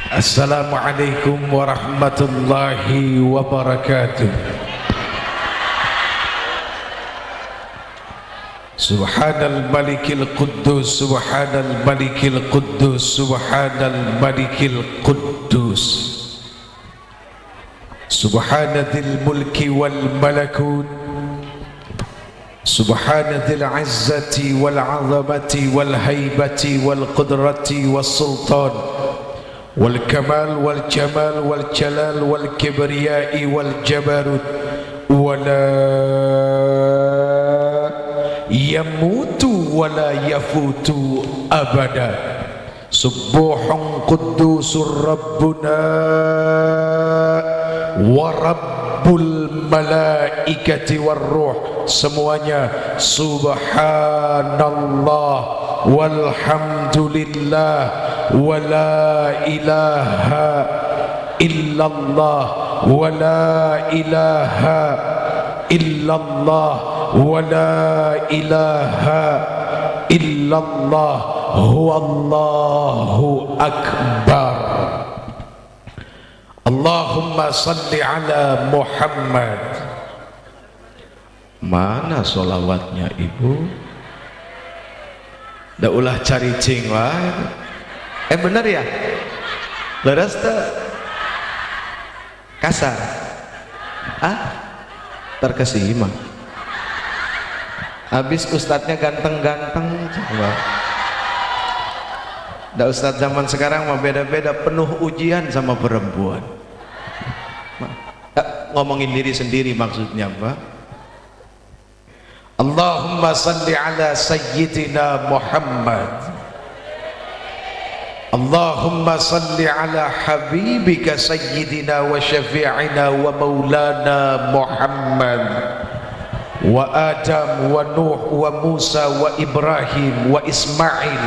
Assalamualaikum warahmatullahi wabarakatuh. Subhanal malikil quddus, subhanal malikil quddus, subhanal malikil quddus, subhanadzil mulki wal malakut, subhanadzil izzati wal azamati wal haibati wal qudrati was sultan wal kamal wal jamal wal jalal wal kibriyai wal jabarut wala yamutu wala yafutu abada. Subuhun quddusur rabbuna wa rabbul malaikati war ruh. Semuanya subhanallah walhamdulillah wa la ilaha illallah wa la ilaha illallah wa la ilaha illallah huwallahu akbar. Allahumma salli ala Muhammad. Mana solawatnya ibu? Dah ulah cari cing wah. Bener ya? Leres tak? Kasar? Terkesima. Habis ustadznya ganteng-ganteng coba. Dah ustadz zaman sekarang mah beda-beda, penuh ujian sama perempuan. Ngomongin diri sendiri maksudnya Pak. Allahumma salli ala sayyidina Muhammad. Allahumma salli ala habibika sayyidina wa syafi'ina wa maulana Muhammad wa Adam wa Nuh wa Musa wa Ibrahim wa Ismail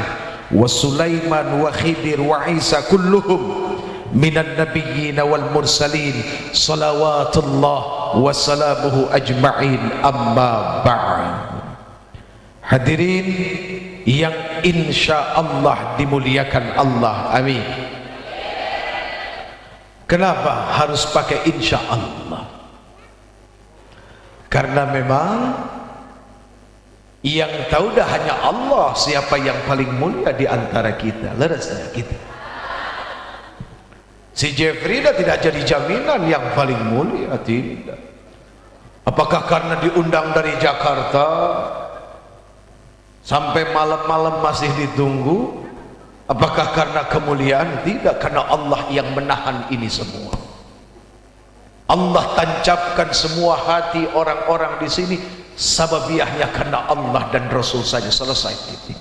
wa Sulaiman wa Khidir wa Isa kulluhum minan nabiyyin wal mursalin salawatullah wa salamuhu ajma'in amma ba'd. Hadirin yang insya Allah dimuliakan Allah, amin. Kenapa harus pakai insya Allah? Karena memang yang tahu dah hanya Allah siapa yang paling mulia di antara kita. Leresnya kita. Si Jeffrey dah tidak jadi jaminan yang paling mulia, tidak. Apakah karena diundang dari Jakarta sampai malam-malam masih ditunggu? Apakah karena kemuliaan? Tidak, karena Allah yang menahan ini semua. Allah tancapkan semua hati orang-orang di sini, sababiahnya karena Allah dan Rasul saja, selesai titik.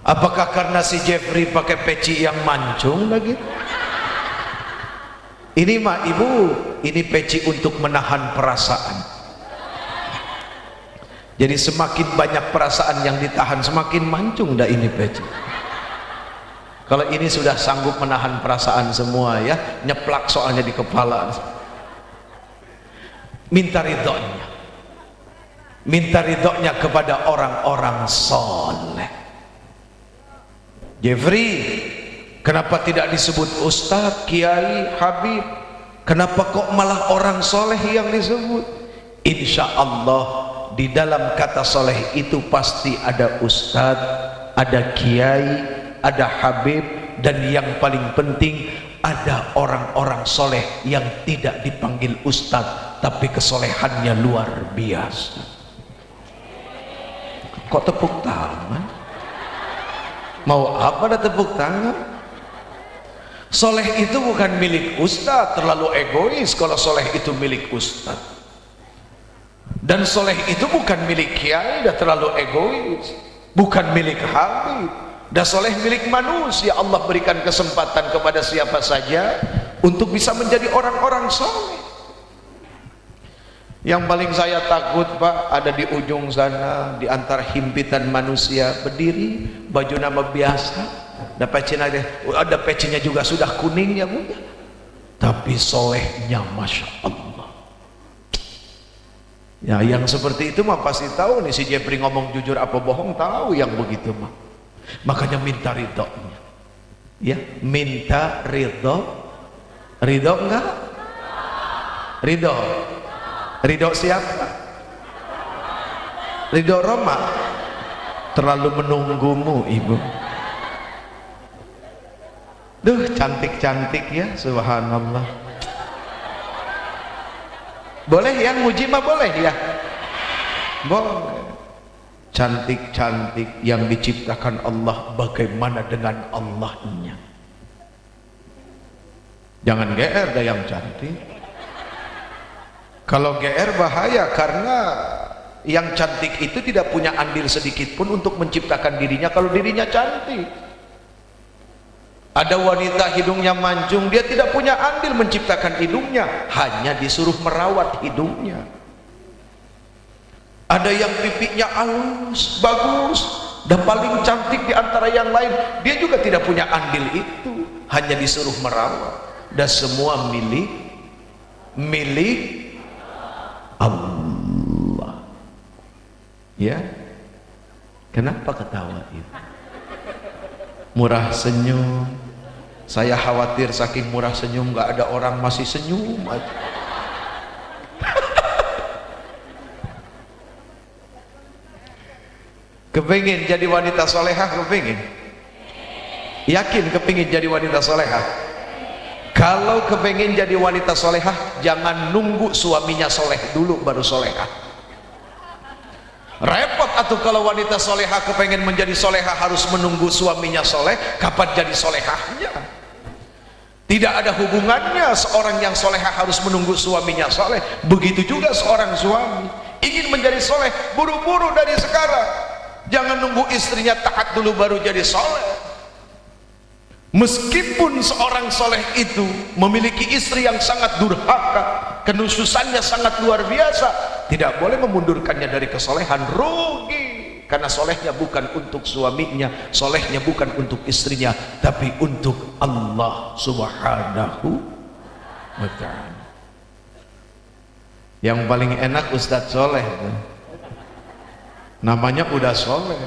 Apakah karena si Jeffrey pakai peci yang mancung lagi? Ini mah ibu, ini peci untuk menahan perasaan. Jadi semakin banyak perasaan yang ditahan, semakin mancung dah ini peci. Kalau ini sudah sanggup menahan perasaan semua ya, nyeplak soalnya di kepala. Minta ridhonya. Minta ridhonya kepada orang-orang soleh. Jeffrey, kenapa tidak disebut ustadz, kiai, habib? Kenapa kok malah orang soleh yang disebut? Insya Allah di dalam kata soleh itu pasti ada ustadz, ada kiai, ada habib, dan yang paling penting ada orang-orang soleh yang tidak dipanggil ustadz tapi kesolehannya luar biasa. Kok tepuk tangan? Mau apa dah tepuk tangan? Soleh itu bukan milik ustadz, terlalu egois kalau soleh itu milik ustadz. Dan soleh itu bukan milik kiai, dah terlalu egois. Bukan milik habib, dah soleh milik manusia. Allah berikan kesempatan kepada siapa saja untuk bisa menjadi orang-orang soleh. Yang paling saya takut Pak, ada di ujung sana, di antara himpitan manusia, berdiri baju nama biasa, ada pecinya juga sudah kuning ya Bu, tapi solehnya Masya Allah. Ya yang seperti itu mah pasti tahu nih si Jeffrey ngomong jujur apa bohong, tahu yang begitu mah. Makanya minta ridhonya. Ya, minta ridho. Ridho enggak? Ridho. Ridho siapa? Ridho Roma. Terlalu menunggumu ibu. Duh, cantik-cantik ya, subhanallah. Boleh yang muji mah boleh ya? Boleh. Cantik-cantik yang diciptakan Allah, bagaimana dengan Allahnya? Jangan GR dah yang cantik. Kalau GR bahaya, karena yang cantik itu tidak punya andil sedikit pun untuk menciptakan dirinya kalau dirinya cantik. Ada wanita hidungnya mancung, dia tidak punya andil menciptakan hidungnya, hanya disuruh merawat hidungnya. Ada yang pipinya halus, bagus, dan paling cantik di antara yang lain, dia juga tidak punya andil itu, hanya disuruh merawat. Dan semua milik Allah. Ya, kenapa ketawa ibu? Murah senyum. Saya khawatir saking murah senyum nggak ada orang masih senyum aja. Kepingin jadi wanita solehah? Kepingin? Yakin kepingin jadi wanita solehah? Kalau kepingin jadi wanita solehah, jangan nunggu suaminya soleh dulu baru solehah. Repot atuh kalau wanita solehah kepingin menjadi solehah harus menunggu suaminya soleh. Kapan jadi solehahnya? Tidak ada hubungannya seorang yang solehah harus menunggu suaminya soleh. Begitu juga seorang suami ingin menjadi soleh, buru-buru dari sekarang. Jangan nunggu istrinya taat dulu baru jadi soleh. Meskipun seorang soleh itu memiliki istri yang sangat durhaka, kenususannya sangat luar biasa, tidak boleh memundurkannya dari kesolehan. Rugi, karena solehnya bukan untuk suaminya, solehnya bukan untuk istrinya, tapi untuk Allah subhanahu wa ta'ala. Yang paling enak Ustadz soleh, namanya udah soleh,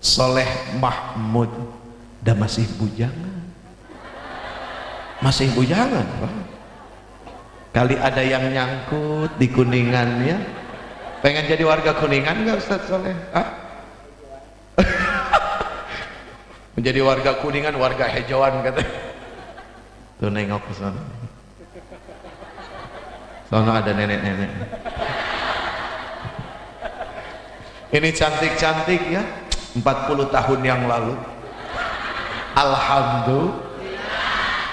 Soleh Mahmud, dan masih bujangan. Masih bujangan Pak. Kali ada yang nyangkut di Kuningan ya, pengen jadi warga Kuningan nggak Ustadz Soleh? Menjadi warga Kuningan, warga hijauan katanya. Tuh nengok ke sana. Sana ada nenek-nenek. Ini cantik-cantik ya, 40 tahun yang lalu. Alhamdulillah.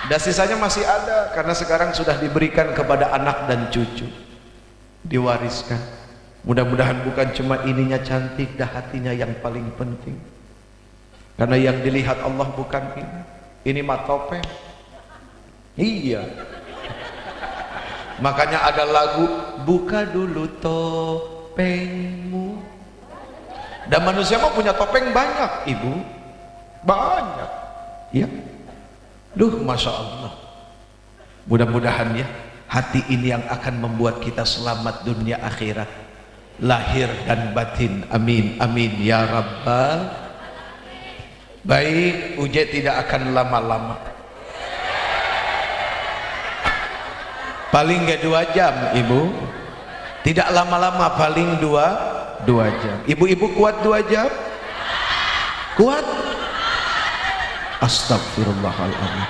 Dan sisanya masih ada karena sekarang sudah diberikan kepada anak dan cucu, diwariskan. Mudah-mudahan bukan cuma ininya cantik, dah hatinya yang paling penting. Karena yang dilihat Allah bukan ini mah topeng. Iya. Makanya ada lagu, buka dulu topengmu. Dan manusia mah punya topeng banyak ibu, banyak ya. Duh, Masya Allah. Mudah-mudahan ya, hati ini yang akan membuat kita selamat dunia akhirat, lahir dan batin. Amin, amin ya Rabbal. Baik, Uje tidak akan lama-lama, paling gak 2 jam ibu, tidak lama-lama, paling 2 jam. Ibu-ibu kuat 2 jam? Kuat? Astagfirullahaladzim.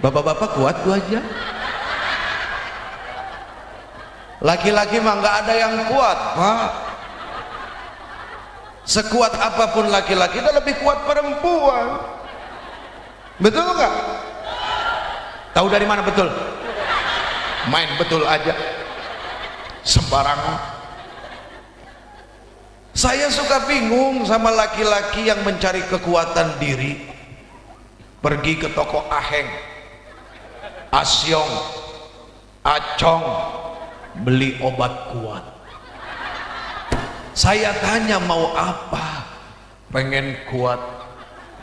Bapak-bapak kuat 2 jam? Laki-laki mah nggak ada yang kuat Pak. Sekuat apapun laki-laki itu lebih kuat perempuan. Betul nggak? Tahu dari mana betul? Main betul aja, sembarangan. Saya suka bingung sama laki-laki yang mencari kekuatan diri, pergi ke toko aheng, asyong, acong, beli obat kuat. Saya tanya mau apa? Pengen kuat.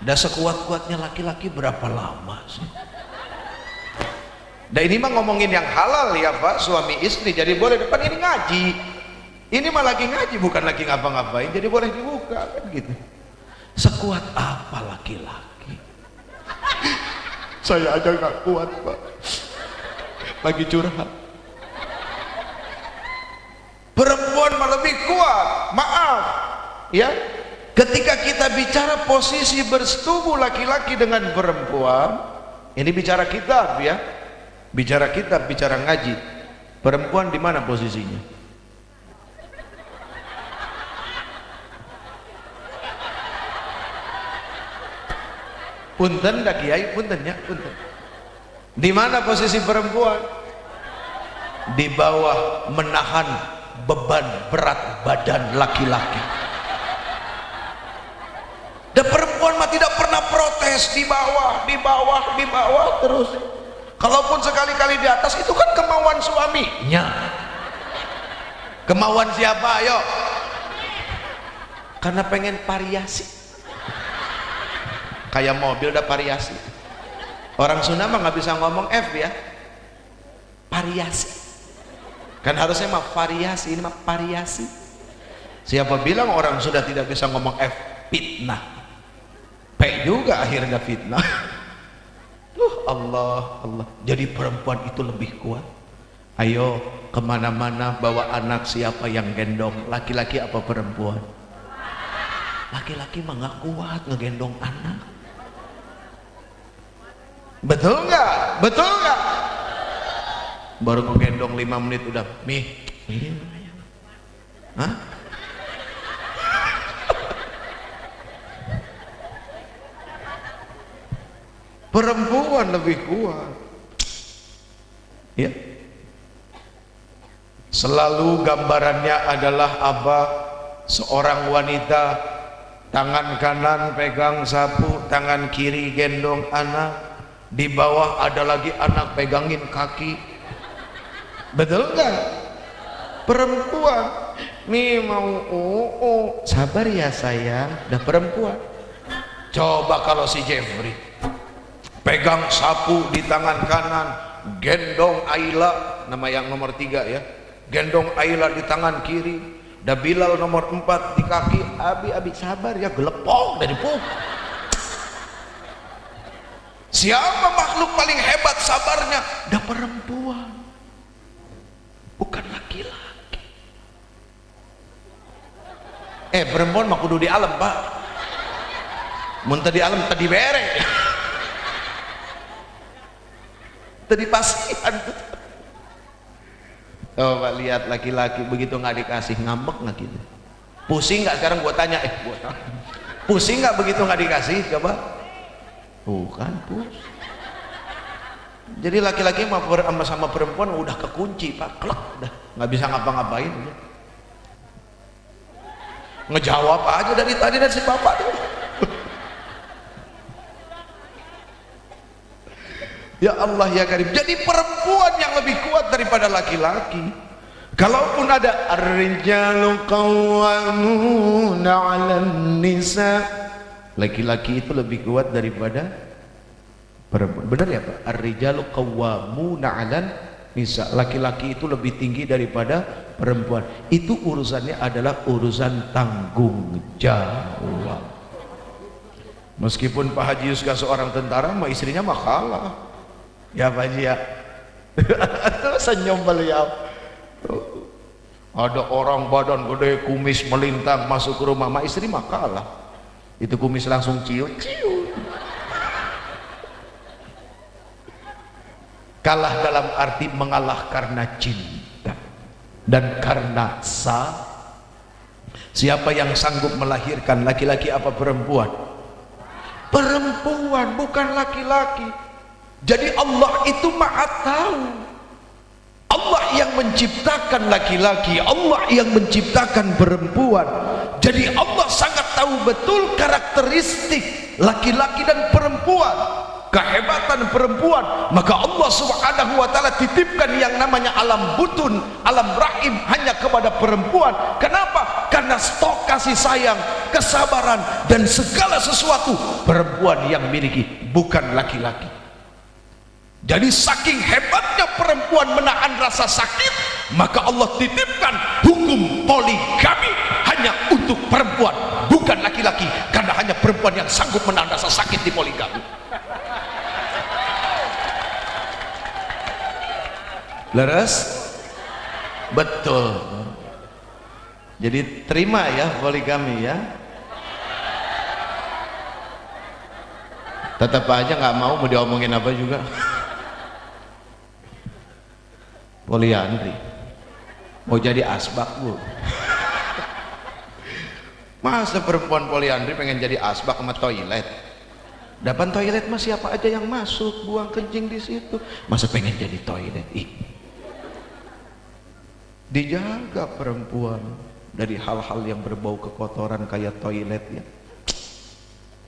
Dan sekuat-kuatnya laki-laki berapa lama sih? Dan ini mah ngomongin yang halal ya Pak, suami istri, jadi boleh. Depan ini ngaji, ini mah lagi ngaji bukan lagi ngapa-ngapain, jadi boleh dibuka kan gitu. Sekuat apa laki-laki? Saya aja nggak kuat, Pak. Lagi curhat. Perempuan mah lebih kuat. Maaf, ya. Ketika kita bicara posisi bersetubuh laki-laki dengan perempuan, ini bicara kitab ya. Bicara kitab, bicara ngaji. Perempuan di mana posisinya? Punten dak kiai, punten ya, punten. Di mana posisi perempuan? Di bawah menahan beban berat badan laki-laki. Dan perempuan mah tidak pernah protes, di bawah, di bawah, di bawah terus. Kalaupun sekali-kali di atas itu kan kemauan suaminya. Kemauan siapa? Ayo. Karena pengen variasi. Kayak mobil ada variasi. Orang Sunda mah nggak bisa ngomong F ya. Variasi. Kan harusnya mah variasi, ini mah variasi. Siapa bilang orang sudah tidak bisa ngomong F? Fitnah. P juga akhirnya fitnah. Allah, Allah. Jadi perempuan itu lebih kuat. Ayo kemana-mana bawa anak, siapa yang gendong? Laki-laki apa perempuan? Laki-laki mah nggak kuat ngegendong anak. Betul nggak? Betul nggak? Baru ngegendong 5 menit udah mih. Hah? Perempuan lebih kuat. Ya. Selalu gambarannya adalah apa? Seorang wanita, tangan kanan pegang sapu, tangan kiri gendong anak, di bawah ada lagi anak pegangin kaki. Betul kan? Perempuan, nih mau sabar ya sayang. Dah perempuan. Coba kalau si Jeffrey pegang sapu di tangan kanan, gendong Aila, nama yang nomor 3 ya, gendong Aila di tangan kiri, dah Bilal nomor 4 di kaki. Abi sabar ya, gelepong dari puk. Siapa makhluk paling hebat sabarnya? Dah perempuan, bukan laki-laki. Perempuan mah kudu di alam, Pak. Muntah di alam tadi bere. Tadi pasihan. Coba lihat laki-laki begitu nggak dikasih ngambek nggak gitu? Pusing nggak sekarang? Gua tanya, pusing nggak begitu nggak dikasih? Coba. Bukan pus. Jadi laki-laki sama perempuan udah kekunci, Pak. Klek, udah nggak bisa ngapa-ngapain. Ngejawab aja dari tadi dan si bapak tuh. Ya Allah ya Karim. Jadi perempuan yang lebih kuat daripada laki-laki. Kalaupun ada ar-rijalu qawwamuna 'alan nisa, laki-laki itu lebih kuat daripada perempuan. Benar ya Pak? Ar-rijalu qawwamuna 'alan nisa, laki-laki itu lebih tinggi daripada perempuan. Itu urusannya adalah urusan tanggung jawab. Meskipun Pak Haji Yuska seorang tentara, mah istrinya mah kalah. Ya Pak Haji ya. Senyum beliau. Ada orang badan gede, kumis melintang masuk ke rumah, mah istri mah kalah. Itu kumis langsung ciut-ciut. Kalah dalam arti mengalah karena cinta dan karena siapa yang sanggup melahirkan, laki-laki apa perempuan? Perempuan, bukan laki-laki. Jadi Allah itu Maha tahu. Allah yang menciptakan laki-laki, Allah yang menciptakan perempuan. Jadi Allah sangat tahu betul karakteristik laki-laki dan perempuan, kehebatan perempuan. Maka Allah Subhanahu wa taala titipkan yang namanya alam butun, alam rahim hanya kepada perempuan. Kenapa? Karena stok kasih sayang, kesabaran dan segala sesuatu perempuan yang miliki, bukan laki-laki. Jadi saking hebatnya perempuan menahan rasa sakit, maka Allah titipkan hukum poligami hanya untuk perempuan, bukan laki-laki. Karena hanya perempuan yang sanggup menahan rasa sakit di poligami. Leres? Betul. Jadi terima ya poligami ya. Tetap aja nggak mau diomongin apa juga. Poliandri mau jadi asbak bu. Masa perempuan poliandri pengen jadi asbak sama toilet? Depan toilet mah siapa aja yang masuk buang kencing di situ. Masa pengen jadi toilet? Ih. Dijaga perempuan dari hal-hal yang berbau kekotoran kayak toilet ya.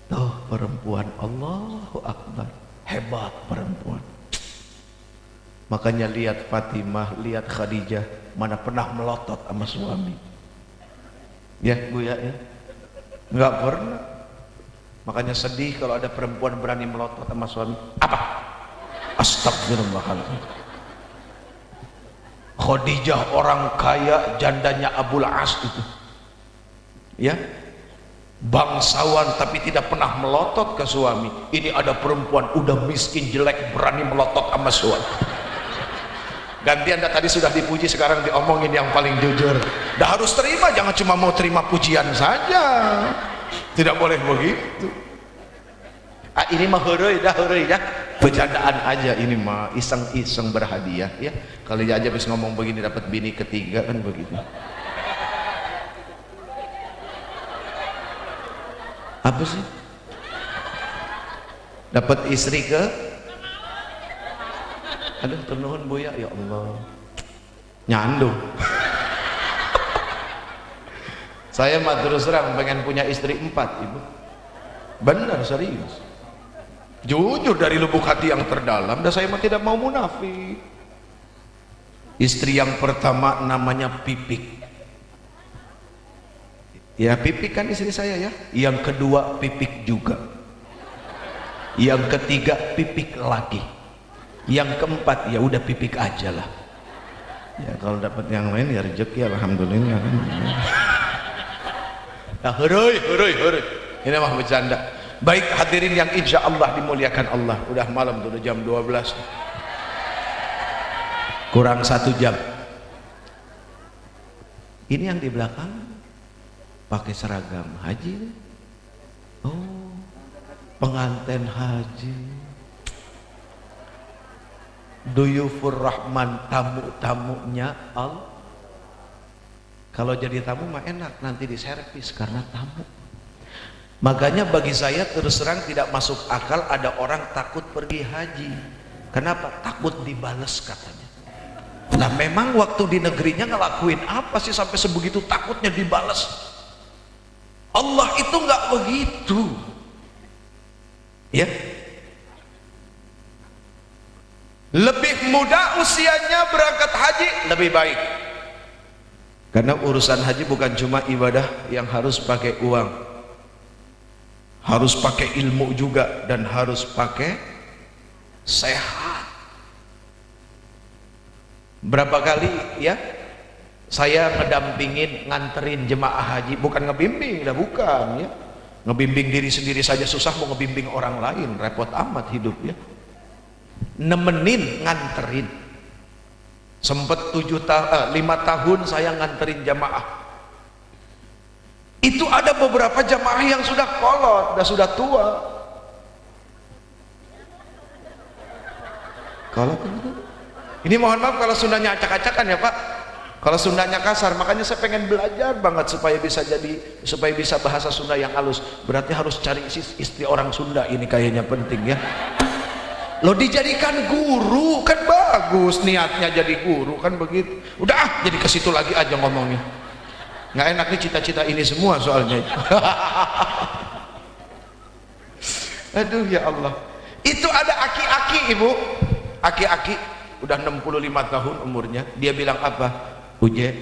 Tuh perempuan, Allahu Akbar, hebat perempuan. Makanya lihat Fatimah, lihat Khadijah, mana pernah melotot sama suami. Ya Bu ya, nggak pernah. Makanya sedih kalau ada perempuan berani melotot sama suami. Apa? Astagfirullahaladzim. Khadijah orang kaya, jandanya Abul As itu ya, bangsawan tapi tidak pernah melotot ke suami. Ini ada perempuan udah miskin jelek berani melotot sama suami. Gantian tadi sudah dipuji, sekarang diomongin yang paling jujur. Dah harus terima, jangan cuma mau terima pujian saja, tidak boleh begitu. Ini mah hurui dah, bercandaan aja, ini mah iseng-iseng berhadiah ya. Kali aja habis ngomong begini dapat bini ketiga kan begitu. Apa sih? Dapat istri ke? Aduh ternuhun Bu ya, ya Allah. Nyandung. Saya mah terus terang pengen punya istri 4 Ibu. Benar serius. Jujur dari lubuk hati yang terdalam, dan saya mah tidak mau munafik. Istri yang pertama namanya Pipik. Ya Pipik kan istri saya ya. Yang kedua Pipik juga. Yang ketiga Pipik lagi. Yang keempat ya udah Pipik aja lah. Ya kalau dapat yang lain ya rezeki alhamdulillah. Nah, hurui. Ini mah bercanda. Baik hadirin yang insya Allah dimuliakan Allah. Udah malam tuh, udah jam 12 kurang 1 jam. Ini yang di belakang pakai seragam haji. Oh, pengantin haji. Duyufur Rahman, tamu-tamunya Allah. Kalau jadi tamu mah enak, nanti diservis karena tamu. Makanya bagi saya terus terang tidak masuk akal ada orang takut pergi haji. Kenapa? Takut dibales katanya. Nah memang waktu di negerinya ngelakuin apa sih sampai sebegitu takutnya dibales? Allah itu nggak begitu ya. Lebih muda usianya berangkat haji lebih baik, karena urusan haji bukan cuma ibadah yang harus pakai uang, harus pakai ilmu juga, dan harus pakai sehat. Berapa kali ya saya ngedampingin, nganterin jemaah haji, bukan ngebimbing, dah bukan ya. Ngebimbing diri sendiri saja susah, mau ngebimbing orang lain repot amat hidup ya. Nemenin, nganterin. Sempet 5 tahun saya nganterin jamaah. Itu ada beberapa jamaah yang sudah kolot, sudah tua. Kalau ini mohon maaf kalau Sundanya acak-acakan ya Pak. Kalau Sundanya kasar, makanya saya pengen belajar banget supaya bisa bahasa Sunda yang halus. Berarti harus cari istri orang Sunda, ini kayaknya penting ya. Lo dijadikan guru kan bagus, niatnya jadi guru kan begitu. Udah jadi ke situ lagi aja ngomongnya. Nggak enak nih cita-cita ini semua soalnya. Aduh ya Allah. Itu ada aki-aki Ibu. Aki-aki udah 65 tahun umurnya. Dia bilang apa? Uje,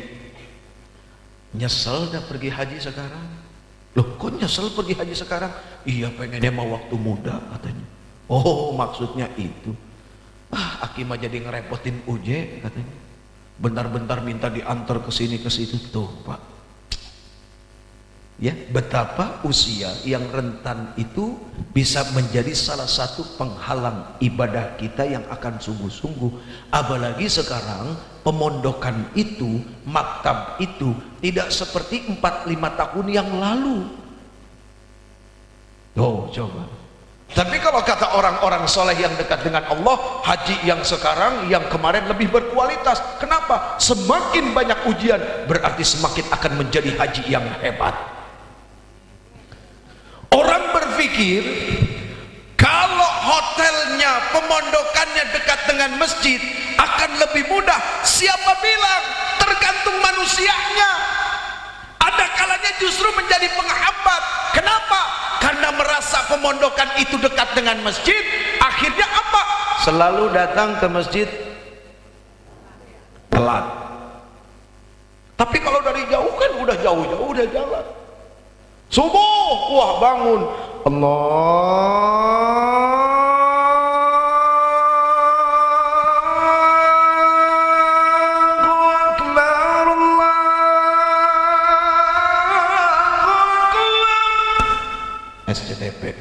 nyesel dah pergi haji sekarang. Loh kok nyesel pergi haji sekarang? Iya pengennya mau waktu muda katanya. Oh maksudnya itu. Aki mah jadi ngerepotin Uje katanya. Bentar-bentar minta diantar ke sini ke situ. Tuh Pak, Ya, betapa usia yang rentan itu bisa menjadi salah satu penghalang ibadah kita yang akan sungguh-sungguh. Apalagi sekarang pemondokan itu, maktab itu tidak seperti 4-5 tahun yang lalu. Oh, coba. Tapi kalau kata orang-orang soleh yang dekat dengan Allah, haji yang sekarang, yang kemarin lebih berkualitas. Kenapa? Semakin banyak ujian, berarti semakin akan menjadi haji yang hebat. Orang berpikir kalau hotelnya, pemondokannya dekat dengan masjid akan lebih mudah. Siapa bilang? Tergantung manusianya. Ada kalanya justru menjadi penghambat. Kenapa? Karena merasa pemondokan itu dekat dengan masjid, akhirnya apa? Selalu datang ke masjid telat. Tapi kalau dari jauh kan udah jauh-jauh udah jalan. Subuh, wah bangun, SCTP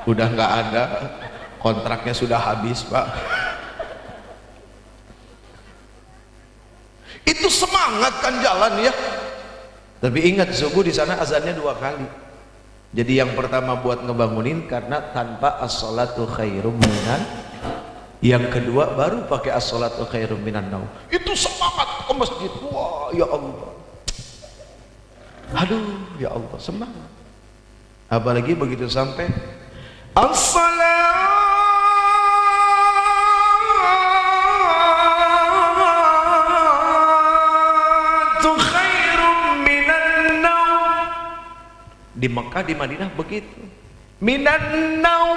udah nggak ada, kontraknya sudah habis, Pak. Itu semangat kan jalan ya. Tapi ingat, subuh di sana azannya 2 kali. Jadi yang pertama buat ngebangunin karena tanpa as-salatu khairum minan. Yang kedua baru pakai as-salatu khairum minan naum. Itu semangat ke masjid. Wah, ya Allah. Aduh, ya Allah, semangat. Apalagi begitu sampai as-salatu di Mekah, di Madinah begitu. Minan naum,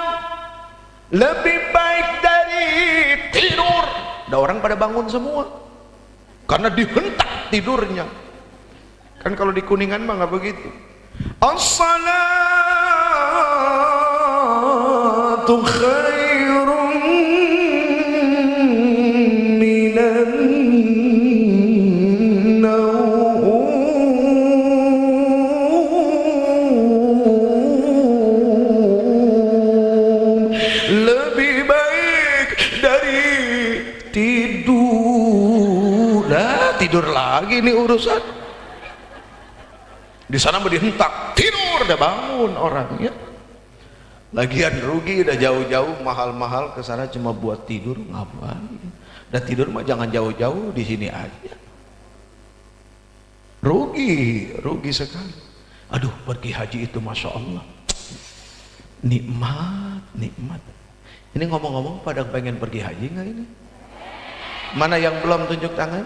lebih baik dari tidur. Ada orang pada bangun semua karena dihentak tidurnya. Kan kalau di Kuningan mah nggak begitu. As-salatu khairum minan tidur lagi nih urusan. Di sana mau dihentak, tidur udah bangun orangnya. Lagian rugi, udah jauh-jauh mahal-mahal ke sana cuma buat tidur, ngapain? Dan tidur mah jangan jauh-jauh, di sini aja. Rugi sekali. Aduh, pergi haji itu masya Allah, nikmat. Ini ngomong-ngomong pada pengen pergi haji nggak ini? Mana yang belum tunjuk tangan?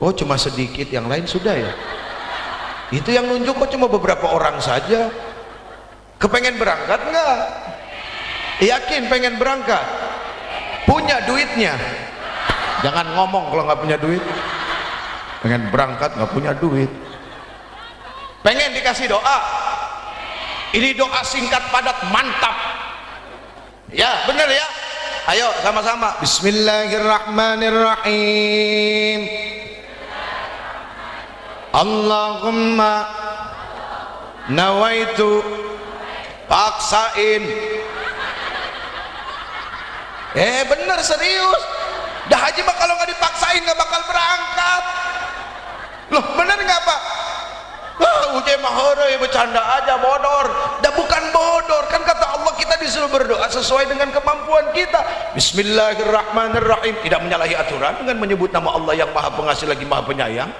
Oh, cuma sedikit, yang lain sudah ya. Itu yang nunjuk kok cuma beberapa orang saja. Kepengen berangkat nggak? Yakin pengen berangkat? Punya duitnya? Jangan ngomong kalau nggak punya duit. Pengen berangkat nggak punya duit. Pengen dikasih doa? Ini doa singkat padat mantap. Ya bener ya. Ayo sama-sama. Bismillahirrahmanirrahim. Allahumma nawaitu, paksain. Bener serius. Dah haji mah kalau nggak dipaksain nggak bakal berangkat. Loh bener nggak Pak? Ujai mahore bercanda aja, bodor. Dah bukan bodor, kan kata Allah kita disuruh berdoa sesuai dengan kemampuan kita. Bismillahirrahmanirrahim. Tidak menyalahi aturan dengan menyebut nama Allah yang Maha Pengasih lagi Maha Penyayang.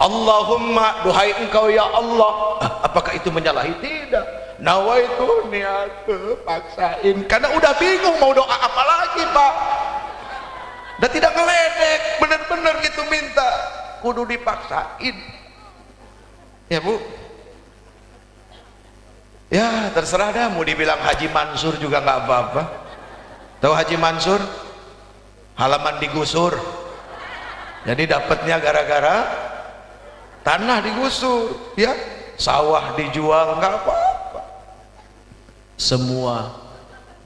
Allahumma, duhai engkau ya Allah. Apakah itu menyalahi? Tidak. Nawaitu, niat, paksain. Karena udah bingung mau doa apa lagi Pak. Dan tidak ngeledek, bener-bener gitu minta. Kudu dipaksain. Ya Bu. Ya terserah dah, mau dibilang Haji Mansur juga nggak apa-apa. Tahu Haji Mansur? Halaman digusur. Jadi dapatnya gara-gara tanah digusur, ya, sawah dijual, nggak apa-apa. Semua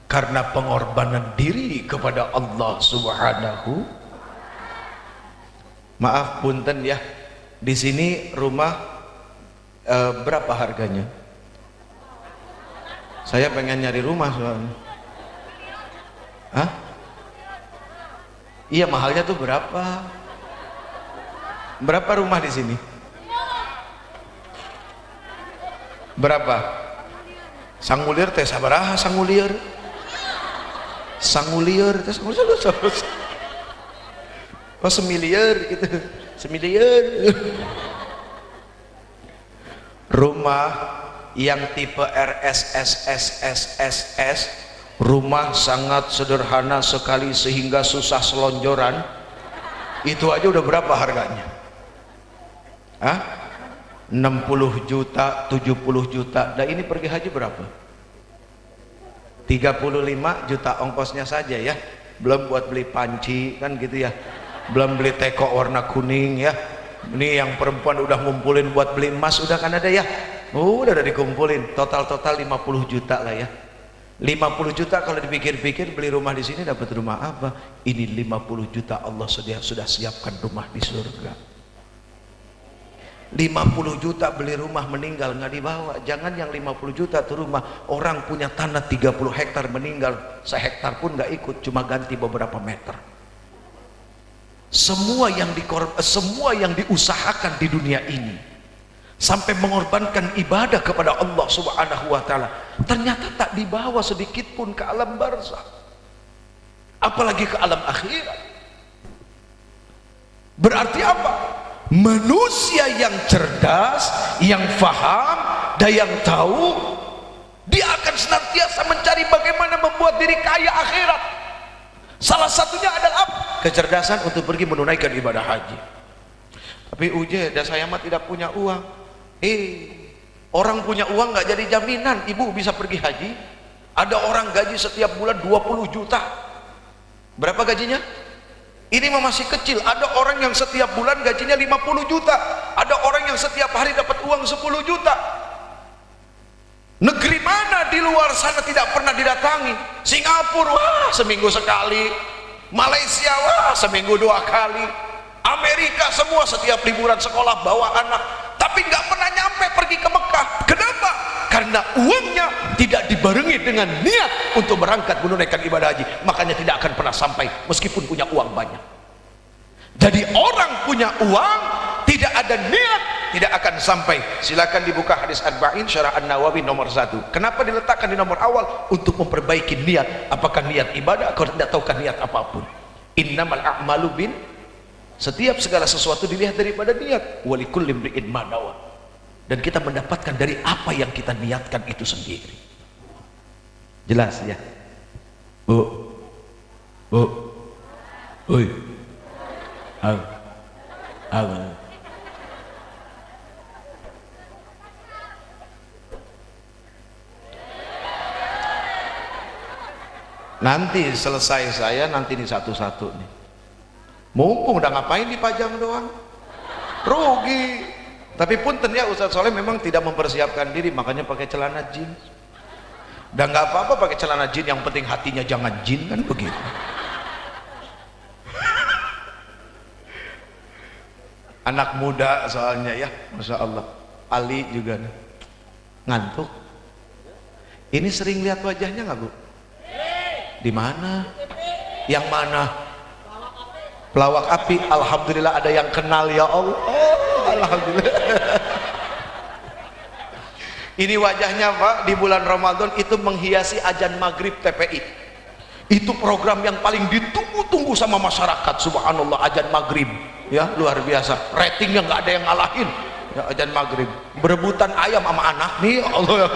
karena pengorbanan diri kepada Allah Subhanahu. Maaf punten ya, di sini rumah berapa harganya? Saya pengen nyari rumah soalnya. Hah? Iya, mahalnya tuh berapa? Berapa rumah di sini? Berapa? Sangulir teh sabaraha sangulir? Sangulir teh sangulir. Oh, semiliar gitu. Semiliar. Rumah yang tipe RSSSSSS, rumah sangat sederhana sekali sehingga susah selonjoran, itu aja udah berapa harganya? Hah? 60 juta, 70 juta. Nah ini pergi haji berapa? 35 juta ongkosnya saja ya, belum buat beli panci kan gitu ya, belum beli teko warna kuning ya. Ini yang perempuan udah ngumpulin buat beli emas udah kan ada ya, udah dikumpulin, total 50 juta lah ya. 50 juta kalau dipikir-pikir beli rumah di sini dapat rumah apa? Ini 50 juta Allah sudah siapkan rumah di surga. 50 juta beli rumah meninggal nggak dibawa. Jangan yang 50 juta tuh rumah, orang punya tanah 30 hektar meninggal, sehektar pun nggak ikut, cuma ganti beberapa meter. Semua yang diusahakan di dunia ini sampai mengorbankan ibadah kepada Allah Subhanahu wa taala, ternyata tak dibawa sedikit pun ke alam barzakh, apalagi ke alam akhirat. Berarti apa? Manusia yang cerdas, yang faham dan yang tahu, dia akan senantiasa mencari bagaimana membuat diri kaya akhirat. Salah satunya adalah apa? Kecerdasan untuk pergi menunaikan ibadah haji. Tapi uje, dan saya mah tidak punya uang. Orang punya uang nggak jadi jaminan ibu bisa pergi haji. Ada orang gaji setiap bulan 20 juta. Berapa gajinya? Ini mah masih kecil. Ada orang yang setiap bulan gajinya 50 juta. Ada orang yang setiap hari dapat uang 10 juta. Negeri mana di luar sana tidak pernah didatangi? Singapura, wah seminggu sekali. Malaysia, wah seminggu 2 kali. Amerika semua setiap liburan sekolah bawa anak. Tapi nggak pernah nyampe pergi ke Mekah. Kenapa? Karena uangnya tidak dibarengi dengan niat untuk berangkat menunaikan ibadah haji. Makanya tidak akan pernah sampai meskipun punya uang banyak. Jadi orang punya uang tidak ada niat, tidak akan sampai. Silakan dibuka hadis Arba'in Syarah An-Nawawi nomor 1. Kenapa diletakkan di nomor awal? Untuk memperbaiki niat. Apakah niat ibadah atau tidak tahukah niat apapun. Innamal a'malu bin, setiap segala sesuatu dilihat daripada niat. Walikulli imri'in ma nawa. Dan kita mendapatkan dari apa yang kita niatkan itu sendiri. Jelas ya? Bu. Oi. Nanti selesai saya, nanti ini satu-satu nih. Mumpung udah ngapain dipajang doang, rugi. Tapi punten ya, Ustadz Soleh memang tidak mempersiapkan diri, makanya pakai celana jeans. Dan nggak apa-apa pakai celana jeans, yang penting hatinya jangan jin, kan begitu. Anak muda soalnya ya, Masya Allah. Ali juga nih. Ngantuk. Ini sering lihat wajahnya nggak Bu? Di mana? Yang mana? Pelawak api. Alhamdulillah ada yang kenal ya Allah. Alhamdulillah. Ini wajahnya Pak di bulan Ramadan itu menghiasi azan maghrib TPI. Itu program yang paling ditunggu-tunggu sama masyarakat. Subhanallah, azan maghrib. Ya luar biasa, ratingnya nggak ada yang ngalahin ya, azan maghrib. Berebutan ayam sama anak nih Allah.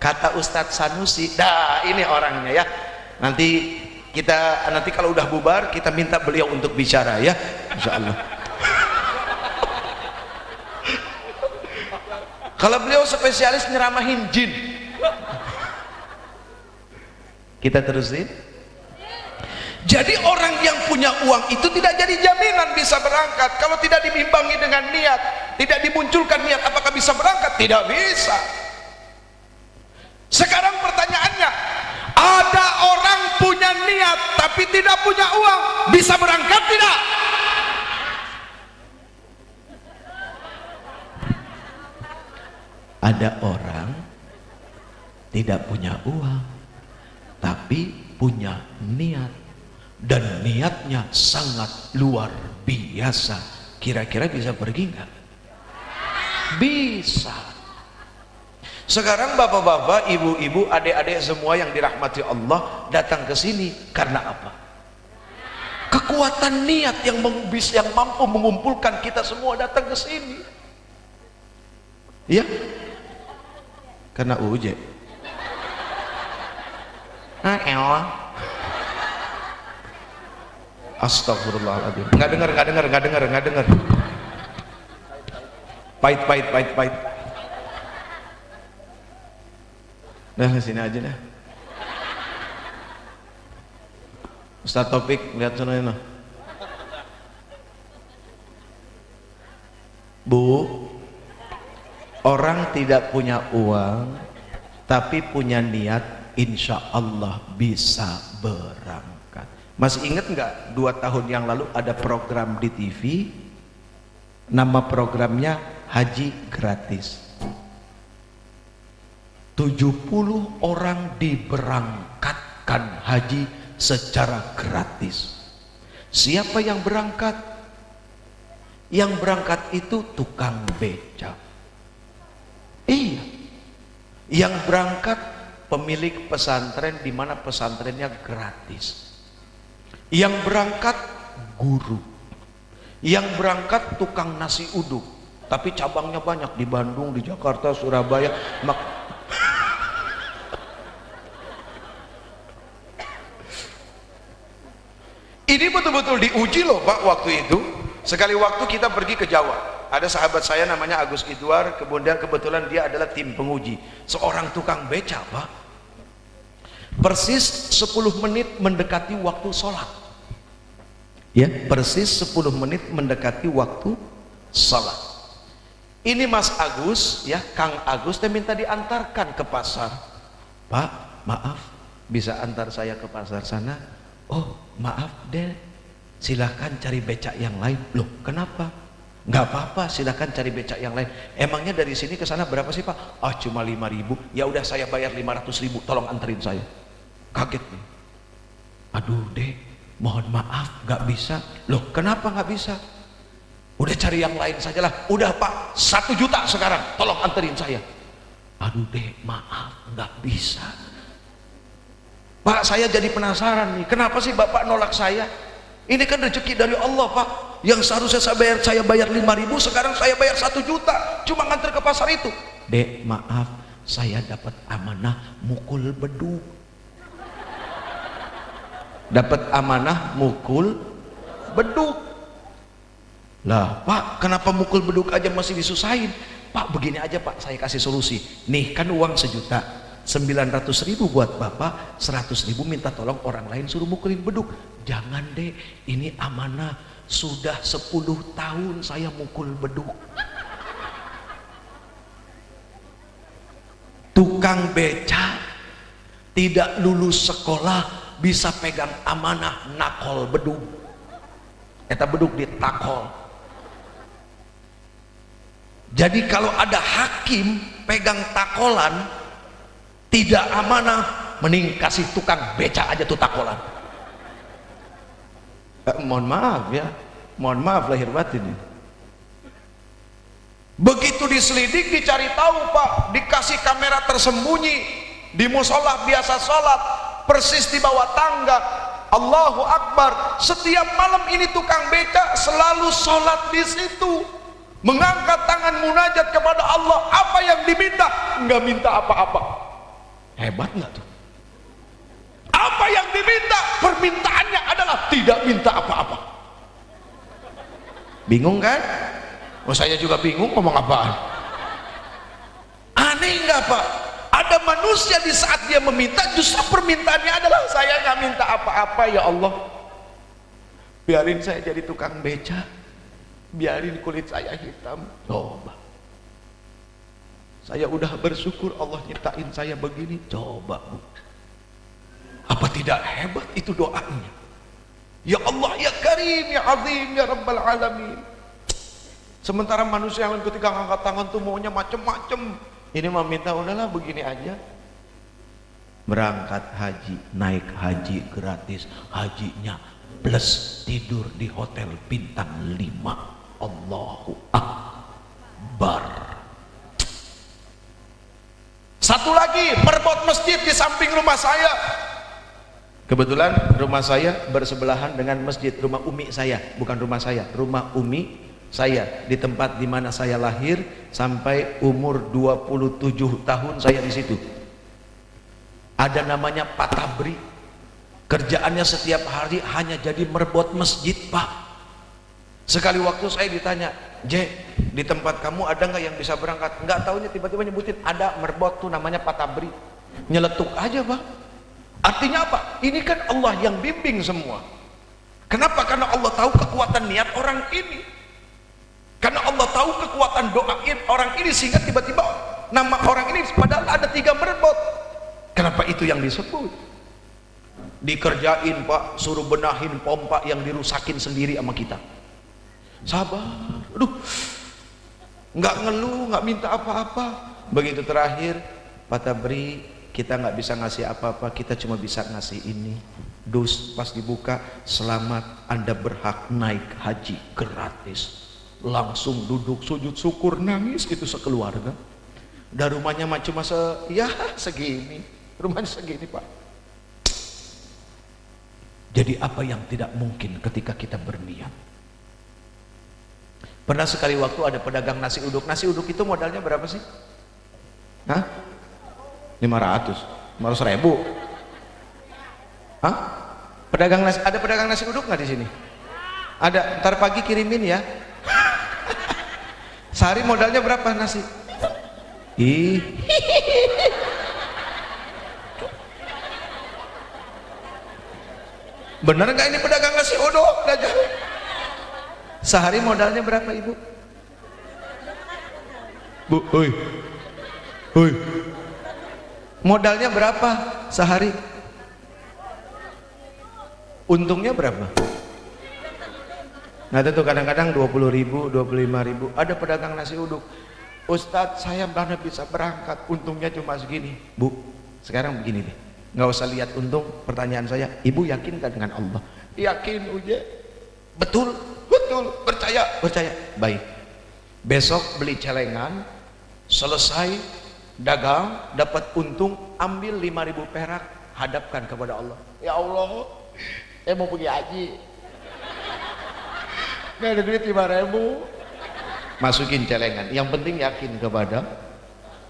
Kata Ustadz Sanusi, dah ini orangnya ya. Nanti kalau udah bubar kita minta beliau untuk bicara ya, Insya Allah. Kalau beliau spesialis nyeramahin jin. Kita terusin. Jadi orang yang punya uang itu tidak jadi jaminan bisa berangkat kalau tidak diimbangi dengan niat, tidak dimunculkan niat. Apakah bisa berangkat? Tidak bisa. Sekarang pertanyaannya, ada orang punya niat tapi tidak punya uang, bisa berangkat tidak? Ada orang tidak punya uang tapi punya niat, dan niatnya sangat luar biasa. Kira-kira bisa pergi nggak? Bisa. Sekarang bapak-bapak, ibu-ibu, adik-adik semua yang dirahmati Allah datang ke sini karena apa? Kekuatan niat yang mampu mengumpulkan kita semua datang ke sini. Ya, karena uje. Astagfirullahaladzim. Nggak dengar. Pahit. Nah, sini aja dah. Ustaz Topik, lihat sana ini. Bu, orang tidak punya uang tapi punya niat, insya Allah bisa berangkat. Masih ingat nggak 2 tahun yang lalu ada program di TV, nama programnya Haji Gratis. 70 orang diberangkatkan haji secara gratis. Siapa yang berangkat? Yang berangkat itu tukang beca. Iya, yang berangkat pemilik pesantren, di mana pesantrennya gratis. Yang berangkat guru, yang berangkat tukang nasi uduk, tapi cabangnya banyak di Bandung, di Jakarta, Surabaya. Ini betul-betul diuji loh Pak. Waktu itu sekali waktu kita pergi ke Jawa, ada sahabat saya namanya Agus Idwar, kebetulan dia adalah tim penguji, seorang tukang beca Pak. Persis 10 menit mendekati waktu sholat, ya, persis 10 menit mendekati waktu sholat. Ini Mas Agus, ya, Kang Agus, dia minta diantarkan ke pasar. Pak, maaf, bisa antar saya ke pasar sana? Oh, maaf deh, silahkan cari becak yang lain. Loh, kenapa? Nggak apa-apa, silahkan cari becak yang lain. Emangnya dari sini ke sana berapa sih Pak? Ah, cuma 5.000. Ya udah, saya bayar 500.000, tolong anterin saya. Kaget nih. Aduh deh, mohon maaf, nggak bisa. Loh, kenapa nggak bisa? Udah cari yang lain sajalah. Udah Pak, 1 juta sekarang, tolong anterin saya. Aduh deh, maaf, nggak bisa. Pak, saya jadi penasaran nih, kenapa sih Bapak nolak saya? Ini kan rezeki dari Allah Pak, yang seharusnya saya bayar 5.000, sekarang saya bayar 1 juta, cuma nganter ke pasar itu. Dek, maaf, saya dapat amanah mukul beduk. Dapat amanah mukul beduk. Lah Pak, kenapa mukul beduk aja masih disusahin? Pak, begini aja Pak, saya kasih solusi. Nih kan uang 1 juta, 900.000 buat Bapak, 100.000 minta tolong orang lain suruh mukulin beduk. Jangan deh, ini amanah, sudah 10 tahun saya mukul beduk. Tukang beca tidak lulus sekolah bisa pegang amanah nakol beduk. Eta beduk ditakol. Jadi kalau ada hakim pegang takolan tidak amanah, mending kasih tukang beca aja tuh takolan. Mohon maaf ya, mohon maaf lahir batin. Begitu diselidik, dicari tahu Pak, dikasih kamera tersembunyi di musola biasa sholat, persis di bawah tangga. Allahu Akbar, setiap malam ini tukang beca selalu sholat di situ, mengangkat tangan munajat kepada Allah. Apa yang diminta? Nggak minta apa-apa. Hebat nggak tuh? Apa yang diminta? Permintaannya adalah tidak minta apa-apa. Bingung kan? Oh, saya juga bingung ngomong apaan. Aneh nggak Pak? Ada manusia di saat dia meminta, justru permintaannya adalah saya nggak minta apa-apa ya Allah. Biarin saya jadi tukang beca, biarin kulit saya hitam. Coba. Saya udah bersyukur Allah nyiptain saya begini. Coba Bu, apa tidak hebat itu doanya? Ya Allah, ya Karim, ya Azim, ya Rabbal Alamin. Sementara manusia yang ketika angkat tangan tuh maunya macem-macem, Ini mah minta udahlah begini aja. Berangkat haji, naik haji gratis, hajinya plus tidur di hotel bintang 5. Allahu Akbar. Satu lagi, merebut masjid di samping rumah saya. Kebetulan rumah saya bersebelahan dengan masjid, rumah umi saya, bukan rumah saya, rumah umi saya, di tempat di mana saya lahir sampai umur 27 tahun saya di situ. Ada namanya Pak Tabri. Kerjaannya setiap hari hanya jadi merebut masjid, Pak. Sekali waktu saya ditanya, "J, di tempat kamu ada nggak yang bisa berangkat?" Nggak taunya tiba-tiba nyebutin ada merebut tuh namanya Pak Tabri. Nyeletuk aja, Pak. Artinya apa? Ini kan Allah yang bimbing semua. Kenapa? Karena Allah tahu kekuatan niat orang ini. Karena Allah tahu kekuatan doain orang ini, sehingga tiba-tiba nama orang ini padahal ada 3 merebut. Kenapa itu yang disebut? Dikerjain, Pak, suruh benahin pompa yang dirusakin sendiri sama kita. Sabar, aduh, nggak ngeluh, nggak minta apa-apa. Begitu terakhir, Pak Tabri, kita nggak bisa ngasih apa-apa, kita cuma bisa ngasih ini. Dus pas dibuka, selamat, Anda berhak naik haji gratis. Langsung duduk sujud syukur, nangis itu sekeluarga. Dan rumahnya cuma segini, rumahnya segini, Pak. Jadi apa yang tidak mungkin ketika kita berniat? Pernah sekali waktu ada pedagang nasi uduk. Nasi uduk itu modalnya berapa sih? Hah? 500 ribu. Hah? Ada pedagang nasi uduk nggak di sini? Ada. Ntar pagi kirimin ya. Sehari modalnya berapa nasi? Ih. Bener nggak ini pedagang nasi uduk? Sehari modalnya berapa, Ibu? Bu, oi. Modalnya berapa sehari? Untungnya berapa? Nah itu kadang-kadang 20.000, 25.000. Ada pedagang nasi uduk, Ustadz saya mana bisa berangkat, untungnya cuma segini. Bu, sekarang begini deh, nggak usah lihat untung. Pertanyaan saya, Ibu yakin kan dengan Allah? Yakin, Uje. Betul, percaya. Baik, besok beli celengan, selesai dagang, dapat untung, ambil 5.000 perak, hadapkan kepada Allah. Ya Allah, saya mau pergi haji, nggak ada duit 5.000. Masukin celengan. Yang penting yakin kepada,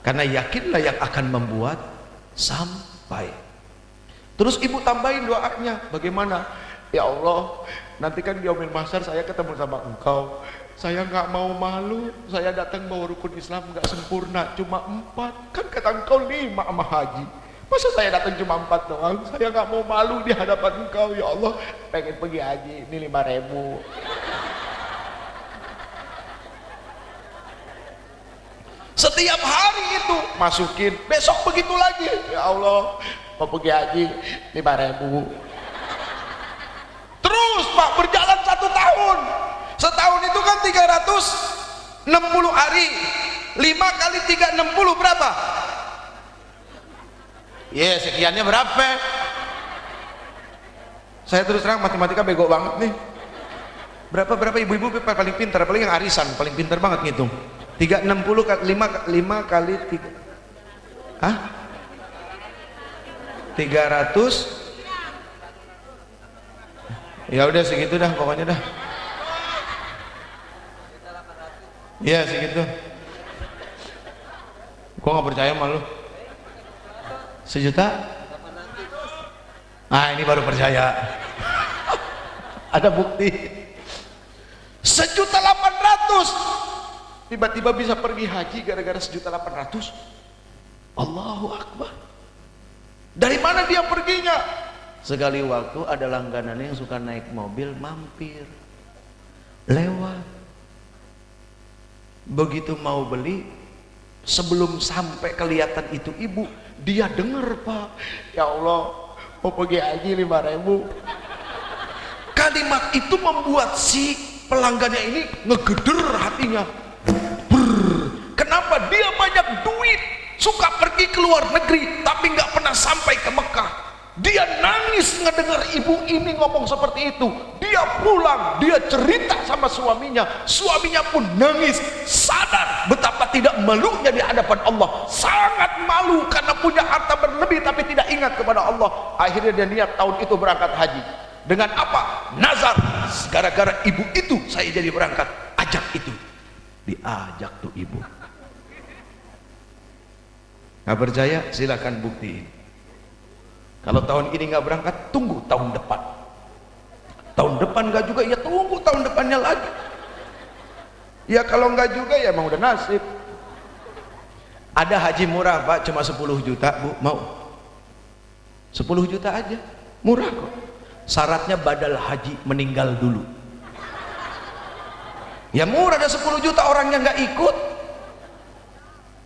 karena yakinlah yang akan membuat sampai. Terus ibu tambahin doanya, bagaimana? Ya Allah, nanti kan di yaumil mahsyar saya ketemu sama engkau, saya nggak mau malu, saya datang bawa rukun Islam nggak sempurna, cuma 4, kan kata engkau 5 sama haji, masa saya datang cuma 4 doang, saya nggak mau malu di hadapan engkau. Ya Allah, pengen pergi haji, ini 5.000. Setiap hari itu masukin, besok begitu lagi. Ya Allah, mau pergi haji 5.000. Terus Pak, berjalan 1 tahun. Setahun itu kan 360 hari. 5 kali 360 berapa? Ya, sekiannya berapa? Saya terus terang matematika bego banget nih. Berapa ibu-ibu paling pintar, apalagi yang arisan, paling pintar banget ngitung. 360 kali 5 kali 3. Hah? 300. Ya udah segitu dah pokoknya dah. Iya segitu. Gua nggak percaya sama lu. 1.000.000? Ah ini baru percaya. Ada bukti. 1.800.000. Tiba-tiba bisa pergi haji gara-gara 1.800.000. Allahu Akbar. Dari mana dia perginya? Sekali waktu ada langganan yang suka naik mobil, mampir lewat. Begitu mau beli, sebelum sampai kelihatan itu ibu, dia dengar, Pak, ya Allah, mau pergi haji 5.000. Kalimat itu membuat si pelanggannya ini ngegeder hatinya. Kenapa? Dia banyak duit, suka pergi ke luar negeri tapi nggak pernah sampai ke Mekah. Dia nangis ngedengar ibu ini ngomong seperti itu. Dia pulang, dia cerita sama suaminya, suaminya pun nangis, sadar betapa tidak malunya di hadapan Allah, sangat malu karena punya harta berlebih tapi tidak ingat kepada Allah. Akhirnya dia niat tahun itu berangkat haji. Dengan apa? Nazar. Gara-gara ibu itu saya jadi berangkat. Ajak itu, diajak tuh ibu. Nggak percaya? Silakan buktiin. Kalau tahun ini nggak berangkat, tunggu tahun depan. Tahun depan nggak juga, ya tunggu tahun depannya lagi. Ya kalau nggak juga, ya emang udah nasib. Ada haji murah Pak, cuma 10 juta Bu, mau? 10 juta aja, murah kok. Syaratnya badal haji meninggal dulu. Ya murah, ada 10 juta orangnya nggak ikut.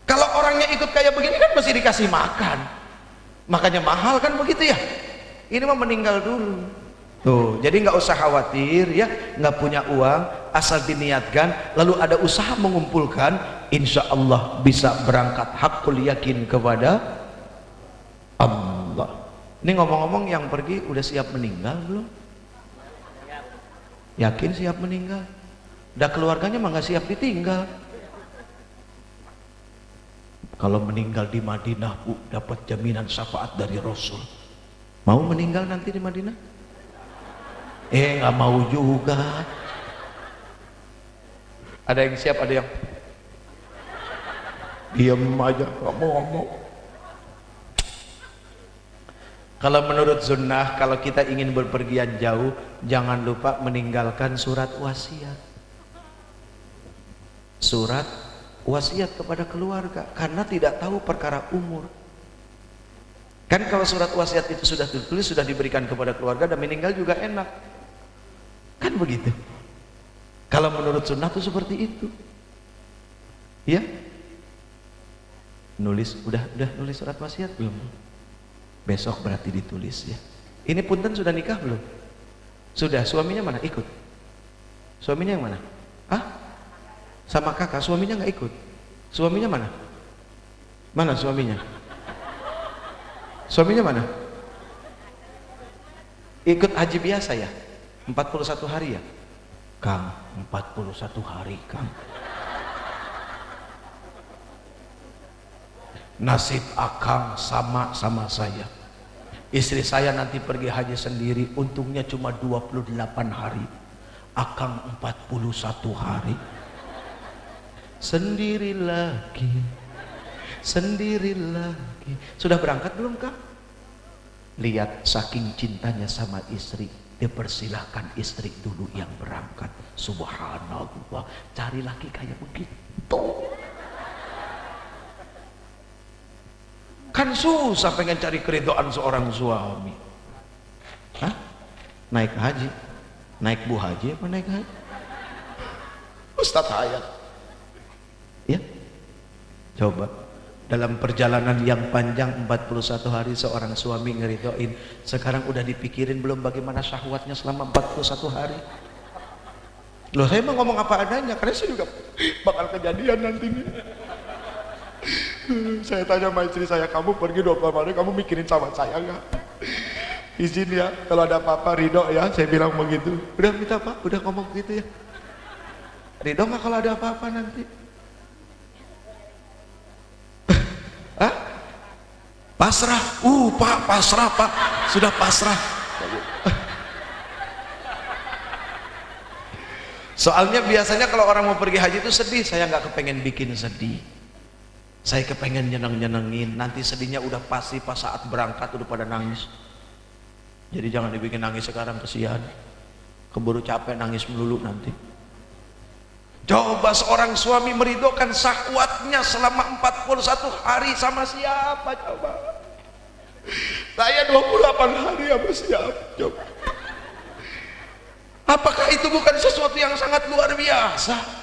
Kalau orangnya ikut kayak begini kan mesti dikasih makan. Makanya mahal kan begitu ya. Ini mah meninggal dulu tuh, jadi nggak usah khawatir ya, nggak punya uang, asal diniatkan lalu ada usaha mengumpulkan, insya Allah bisa berangkat hakul yakin kepada Allah. Ini ngomong-ngomong yang pergi udah siap meninggal belum? Yakin siap meninggal? Udah keluarganya mah nggak siap ditinggal. Kalau meninggal di Madinah Bu, dapat jaminan syafaat dari Rasul. Mau meninggal nanti di Madinah? Nggak mau juga. Ada yang siap, ada yang diam aja, nggak mau ngomong. Kalau menurut sunnah, kalau kita ingin berpergian jauh, jangan lupa meninggalkan surat wasiat. Surat wasiat kepada keluarga, karena tidak tahu perkara umur. Kan kalau surat wasiat itu sudah ditulis, sudah diberikan kepada keluarga, dan meninggal juga enak. Kan begitu. Kalau menurut sunnah itu seperti itu. Ya? Nulis, udah nulis surat wasiat belum? Besok berarti ditulis ya. Ini punten sudah nikah belum? Sudah. Suaminya mana? Ikut. Suaminya yang mana? Hah? Sama kakak, suaminya nggak ikut. Suaminya mana? Mana suaminya? Suaminya mana? Ikut haji biasa ya? 41 hari ya? Kang, 41 hari Kang. Nasib akang sama saya. Istri saya nanti pergi haji sendiri, untungnya cuma 28 hari. Akang 41 hari. Sendiri lagi. Sudah berangkat belum Kang? Lihat saking cintanya sama istri, dia persilahkan istri dulu yang berangkat. Subhanallah, cari laki kayak begitu. Kan susah pengen cari keridhaan seorang suami. Hah? Naik haji, naik bu haji apa naik haji? Ustadz Hayat. Ya, coba dalam perjalanan yang panjang 41 hari seorang suami ngeridoin, sekarang udah dipikirin belum bagaimana syahwatnya selama 41 hari? Loh, saya mau ngomong apa adanya karena saya juga bakal kejadian nanti nih. Saya tanya sama istri saya, kamu pergi 20 hari kamu mikirin sama saya nggak? Izin ya, kalau ada apa-apa ridho ya. Saya bilang begitu. Udah minta Pak, udah ngomong begitu ya. Ridho nggak kalau ada apa-apa nanti? Hah? Pasrah? Pak, pasrah Pak, sudah pasrah. Soalnya biasanya kalau orang mau pergi haji itu sedih, saya nggak kepengen bikin sedih. Saya kepengen nyeneng-nyenengin, nanti sedihnya udah pasti pas saat berangkat udah pada nangis. Jadi jangan dibikin nangis sekarang, kesian. Keburu capek nangis melulu nanti. Coba seorang suami meridhokan syahwatnya selama 41 hari sama siapa coba? Saya 28 hari sama siapa coba? Apakah itu bukan sesuatu yang sangat luar biasa?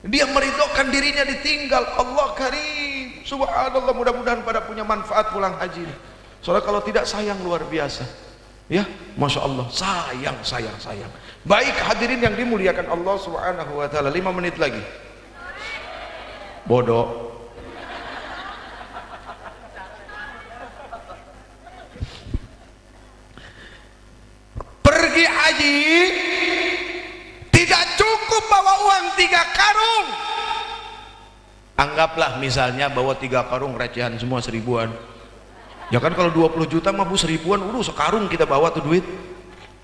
Dia meridhokan dirinya ditinggal. Allah karim, subhanallah. Mudah-mudahan pada punya manfaat pulang haji. Soalnya kalau tidak sayang luar biasa. Ya, Masya Allah, sayang. Baik hadirin yang dimuliakan Allah subhanahu wa ta'ala. 5 menit lagi. Bodoh. pergi haji tidak cukup bawa uang 3 karung. Anggaplah misalnya bawa 3 karung recehan semua 1000-an. Ya kan kalau 20 juta mah Bu 1000-an udah sekarung kita bawa tuh duit.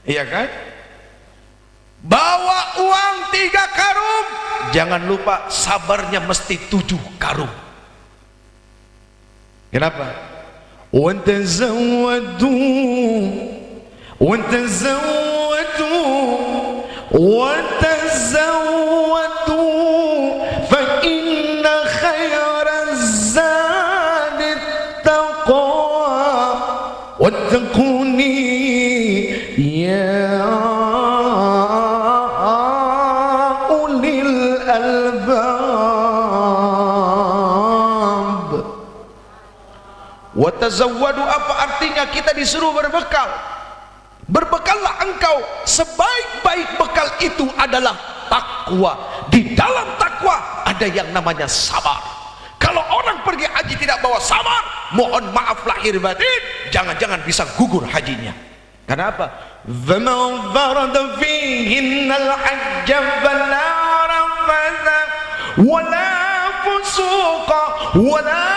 Iya kan? Bawa uang 3 karung. Jangan lupa sabarnya mesti 7 karung. Kenapa? Watazawwadu watazawwadu watazawwadu fa inna khairaz zadi taqwa wattaquni ya ulil albab. Watazawwadu apa artinya? Kita disuruh berbekal. Berbekallah engkau. Sebaik-baik bekal itu adalah takwa. Di dalam takwa ada yang namanya sabar. Kalau orang pergi haji tidak bawa sabar, mohon maaf lahir batin, jangan-jangan bisa gugur hajinya. Kenapa? فَمَنْ فَرَضَ فِيهِنَّ الْحَجَّ فَلَا رَفَثَ وَلَا فُسُوقَ وَلَا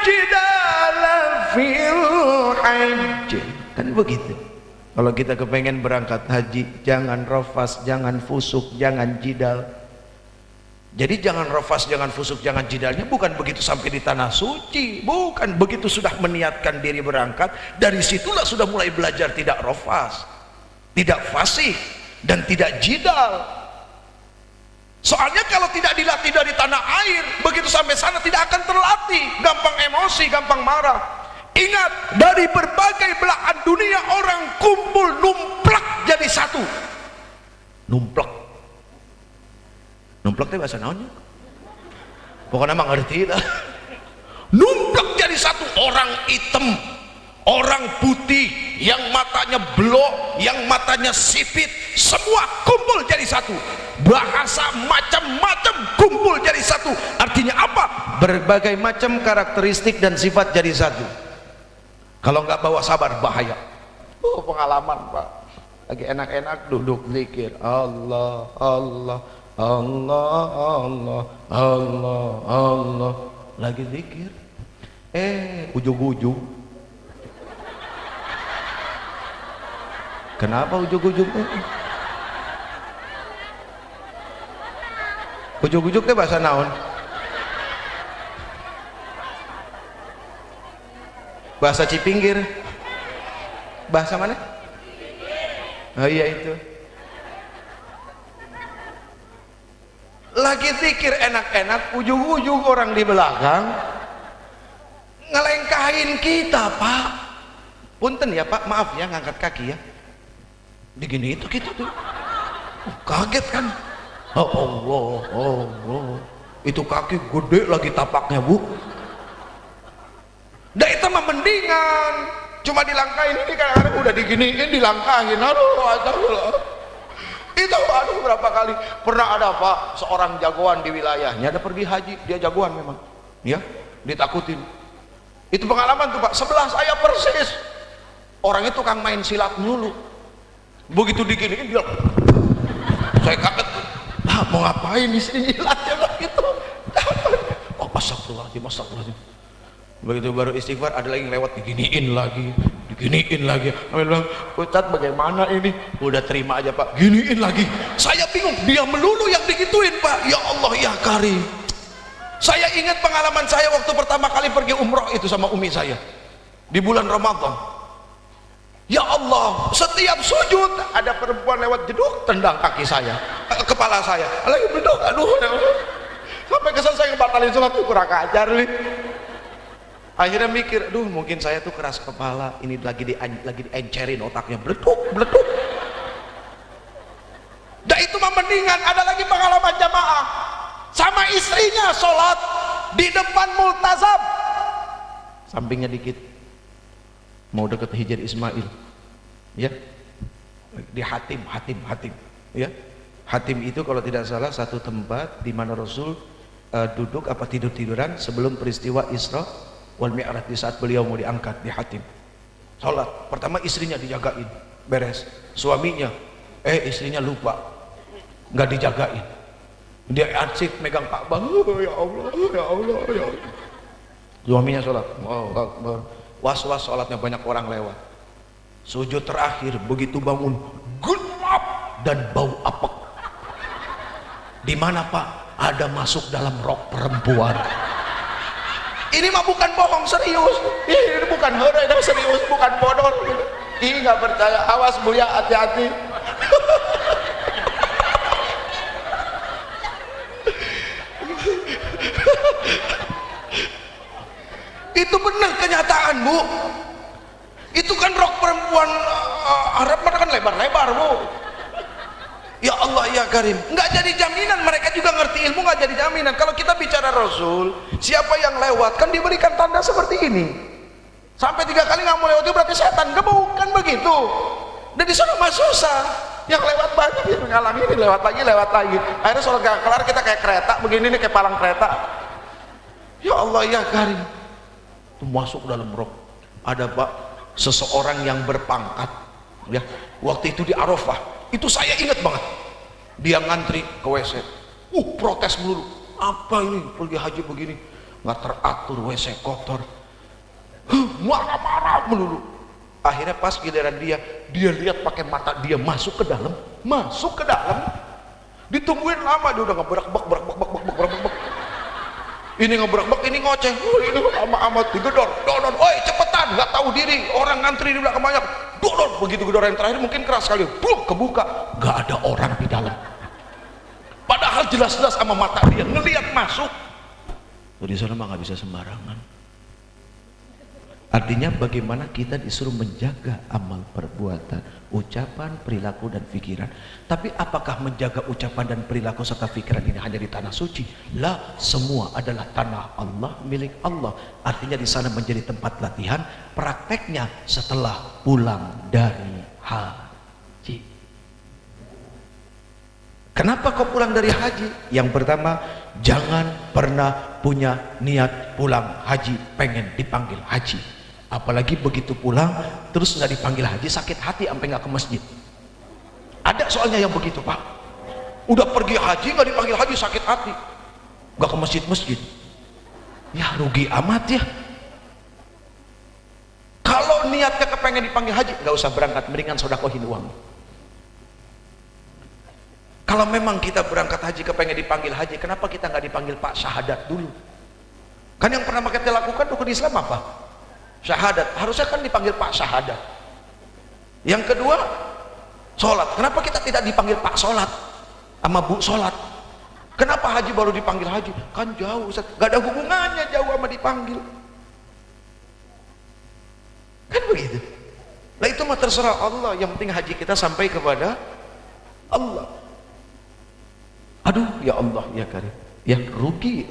جِدَالَ فِي الْحَجِّ. Kan begitu. Kalau kita kepengen berangkat haji, jangan rafas, jangan fusuk, jangan jidal. Jadi jangan rafas, jangan fusuk, jangan jidalnya bukan begitu sampai di tanah suci, bukan begitu sudah meniatkan diri berangkat, dari situlah sudah mulai belajar tidak rafas, tidak fasih, dan tidak jidal. Soalnya kalau tidak dilatih dari tanah air, begitu sampai sana tidak akan terlatih, gampang emosi, gampang marah. Ingat, dari berbagai belahan dunia orang kumpul numplak jadi satu. Numplak. Numplak itu bahasa naonnya? Pokoknya mah ngerti lah. Numplak jadi satu, orang hitam, orang putih, yang matanya blok, yang matanya sipit, semua kumpul jadi satu. Bahasa macam-macam kumpul jadi satu. Artinya apa? Berbagai macam karakteristik dan sifat jadi satu. Kalau nggak bawa sabar bahaya. Pengalaman Pak, lagi enak-enak duduk zikir Allah Allah Allah Allah Allah Allah, lagi zikir ujug-ujug. Kenapa ujug-ujug? Ujug-ujug itu bahasa naon? Bahasa Cipinggir. Bahasa mana? Oh iya itu. Lagi zikir enak-enak, ujung-ujung orang di belakang ngelengkahin kita Pak. Punten ya Pak, maaf ya ngangkat kaki ya. Digini itu gitu tuh. Kaget kan? Oh Allah, oh Allah. Itu kaki gede lagi tapaknya Bu. Dah itu mah mendingan, cuma dilangkahin ini kadang-kadang udah diginiin dilangkahin, aduh, itu aduh berapa kali pernah ada Pak, seorang jagoan di wilayahnya, ada pergi haji, dia jagoan memang, ya, ditakutin. Itu pengalaman tuh Pak, sebelah saya persis, orang itu tukang main silat dulu, begitu diginiin dia, saya kaget, nah mau ngapain di sini silatnya gitu, oh astagfirullahaladzim, astagfirullahaladzim. Begitu baru istighfar ada lagi yang lewat diginiin lagi Ambil bilang, Ustadz bagaimana ini? Udah terima aja Pak, giniin lagi. Saya bingung, dia melulu yang digituin Pak. Ya Allah ya Karim. Saya ingat pengalaman saya waktu pertama kali pergi umroh itu sama umi saya di bulan Ramadan. Ya Allah, setiap sujud ada perempuan lewat jeduk tendang kaki saya, kepala saya lagi beduk, aduh sampai kesel saya ngebatalin sholat, kurang ajar nih. Akhirnya mikir, aduh mungkin saya tuh keras kepala, ini lagi diencerin otaknya, bleduk. Dan itu mah mendingan. Ada lagi pengalaman jamaah sama istrinya sholat di depan multazam, sampingnya dikit mau deket Hijr Ismail, ya, di Hatim, ya. Hatim itu kalau tidak salah satu tempat di mana Rasul duduk apa tiduran sebelum peristiwa Isra wal Mi'raj, di saat beliau mau diangkat di Hatim. Salat pertama istrinya dijagain, beres. Suaminya istrinya lupa, nggak dijagain, dia asik megang Ka'bah. Ya Allah, ya Allah, ya Allah. Suaminya sholat, was-was sholatnya, banyak orang lewat. Sujud terakhir, begitu bangun gelap dan bau apek. Di mana Pak? Ada masuk dalam rok perempuan. Ini mah bukan bohong, serius. Ini bukan hore, serius, bukan bodor. Ini nggak percaya, awas Buya, hati-hati. Itu benar kenyataan, Bu. Itu kan rok perempuan Arab kan lebar-lebar, Bu. Ya Allah ya Karim, nggak jadi jaminan. Mereka juga ngerti ilmu, nggak jadi jaminan. Kalau kita bicara Rasul, siapa yang lewat kan diberikan tanda seperti ini. Sampai 3 kali nggak mau lewat itu berarti setan, bukan begitu. Dan di sana mah susah, yang lewat banyak, ya ngalang ini lewat lagi. Akhirnya sholat gak kelar, kita kayak kereta begini nih, kayak palang kereta. Ya Allah ya Karim, itu masuk dalam rok. Ada Pak, seseorang yang berpangkat, ya, waktu itu di Arafah, itu saya ingat banget. Dia ngantri ke WC, protes melulu. Apa ini pergi haji begini, nggak teratur, WC kotor, marah-marah melulu. Akhirnya pas giliran dia lihat pakai mata dia masuk ke dalam, ditungguin lama, dia udah ngeberak-bek. Ini ngeberak-bek, ini ngoceh, ini lama amat, digedor, oi cepetan, nggak tahu diri, orang ngantri di belakang banyak, begitu gedor yang terakhir mungkin keras sekali, kebuka, nggak ada orang di dalam. Padahal jelas-jelas sama mata dia ngelihat masuk. Di sana mah nggak bisa sembarangan. Artinya bagaimana kita disuruh menjaga amal perbuatan, ucapan, perilaku dan pikiran. Tapi apakah menjaga ucapan dan perilaku serta pikiran ini hanya di tanah suci? Lah, semua adalah tanah Allah, milik Allah. Artinya di sana menjadi tempat latihan prakteknya setelah pulang dari haji. Kenapa kau pulang dari haji? Yang pertama, jangan pernah punya niat pulang haji pengen dipanggil haji. Apalagi begitu pulang terus nggak dipanggil haji, sakit hati sampai nggak ke masjid. Ada soalnya yang begitu Pak, udah pergi haji nggak dipanggil haji, sakit hati, nggak ke masjid. Ya rugi amat ya. Kalau niatnya kepengen dipanggil haji, nggak usah berangkat, mendingan sodakohin uang. Kalau memang kita berangkat haji kepengen dipanggil haji, kenapa kita nggak dipanggil Pak Syahadat dulu? Kan yang pernah kita lakukan rukun Islam apa? Syahadat. Harusnya kan dipanggil Pak Syahadat. Yang kedua, sholat. Kenapa kita tidak dipanggil Pak Sholat sama Bu Sholat? Kenapa haji baru dipanggil haji? Kan jauh Ustaz. Gak ada hubungannya jauh sama dipanggil. Kan begitu. Nah itu mah terserah Allah, yang penting haji kita sampai kepada Allah. Aduh ya Allah ya Karim, ya rugi.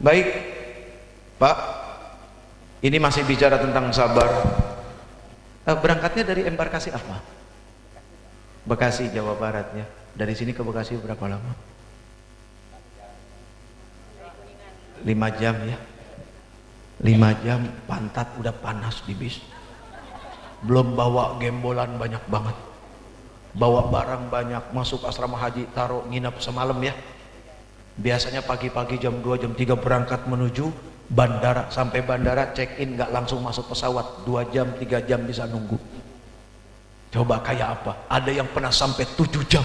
Baik Pak, ini masih bicara tentang sabar. Berangkatnya dari embarkasi apa? Bekasi, Jawa Barat ya. Dari sini ke Bekasi berapa lama? 5 jam ya. 5 jam, pantat udah panas di bis. Belum bawa gembolan banyak banget. Bawa barang banyak, masuk asrama haji, taruh, nginap semalam ya. Biasanya pagi-pagi jam 2, jam 3 berangkat menuju bandara. Sampai bandara check in, nggak langsung masuk pesawat, 2 jam 3 jam bisa nunggu. Coba kayak apa? Ada yang pernah sampai 7 jam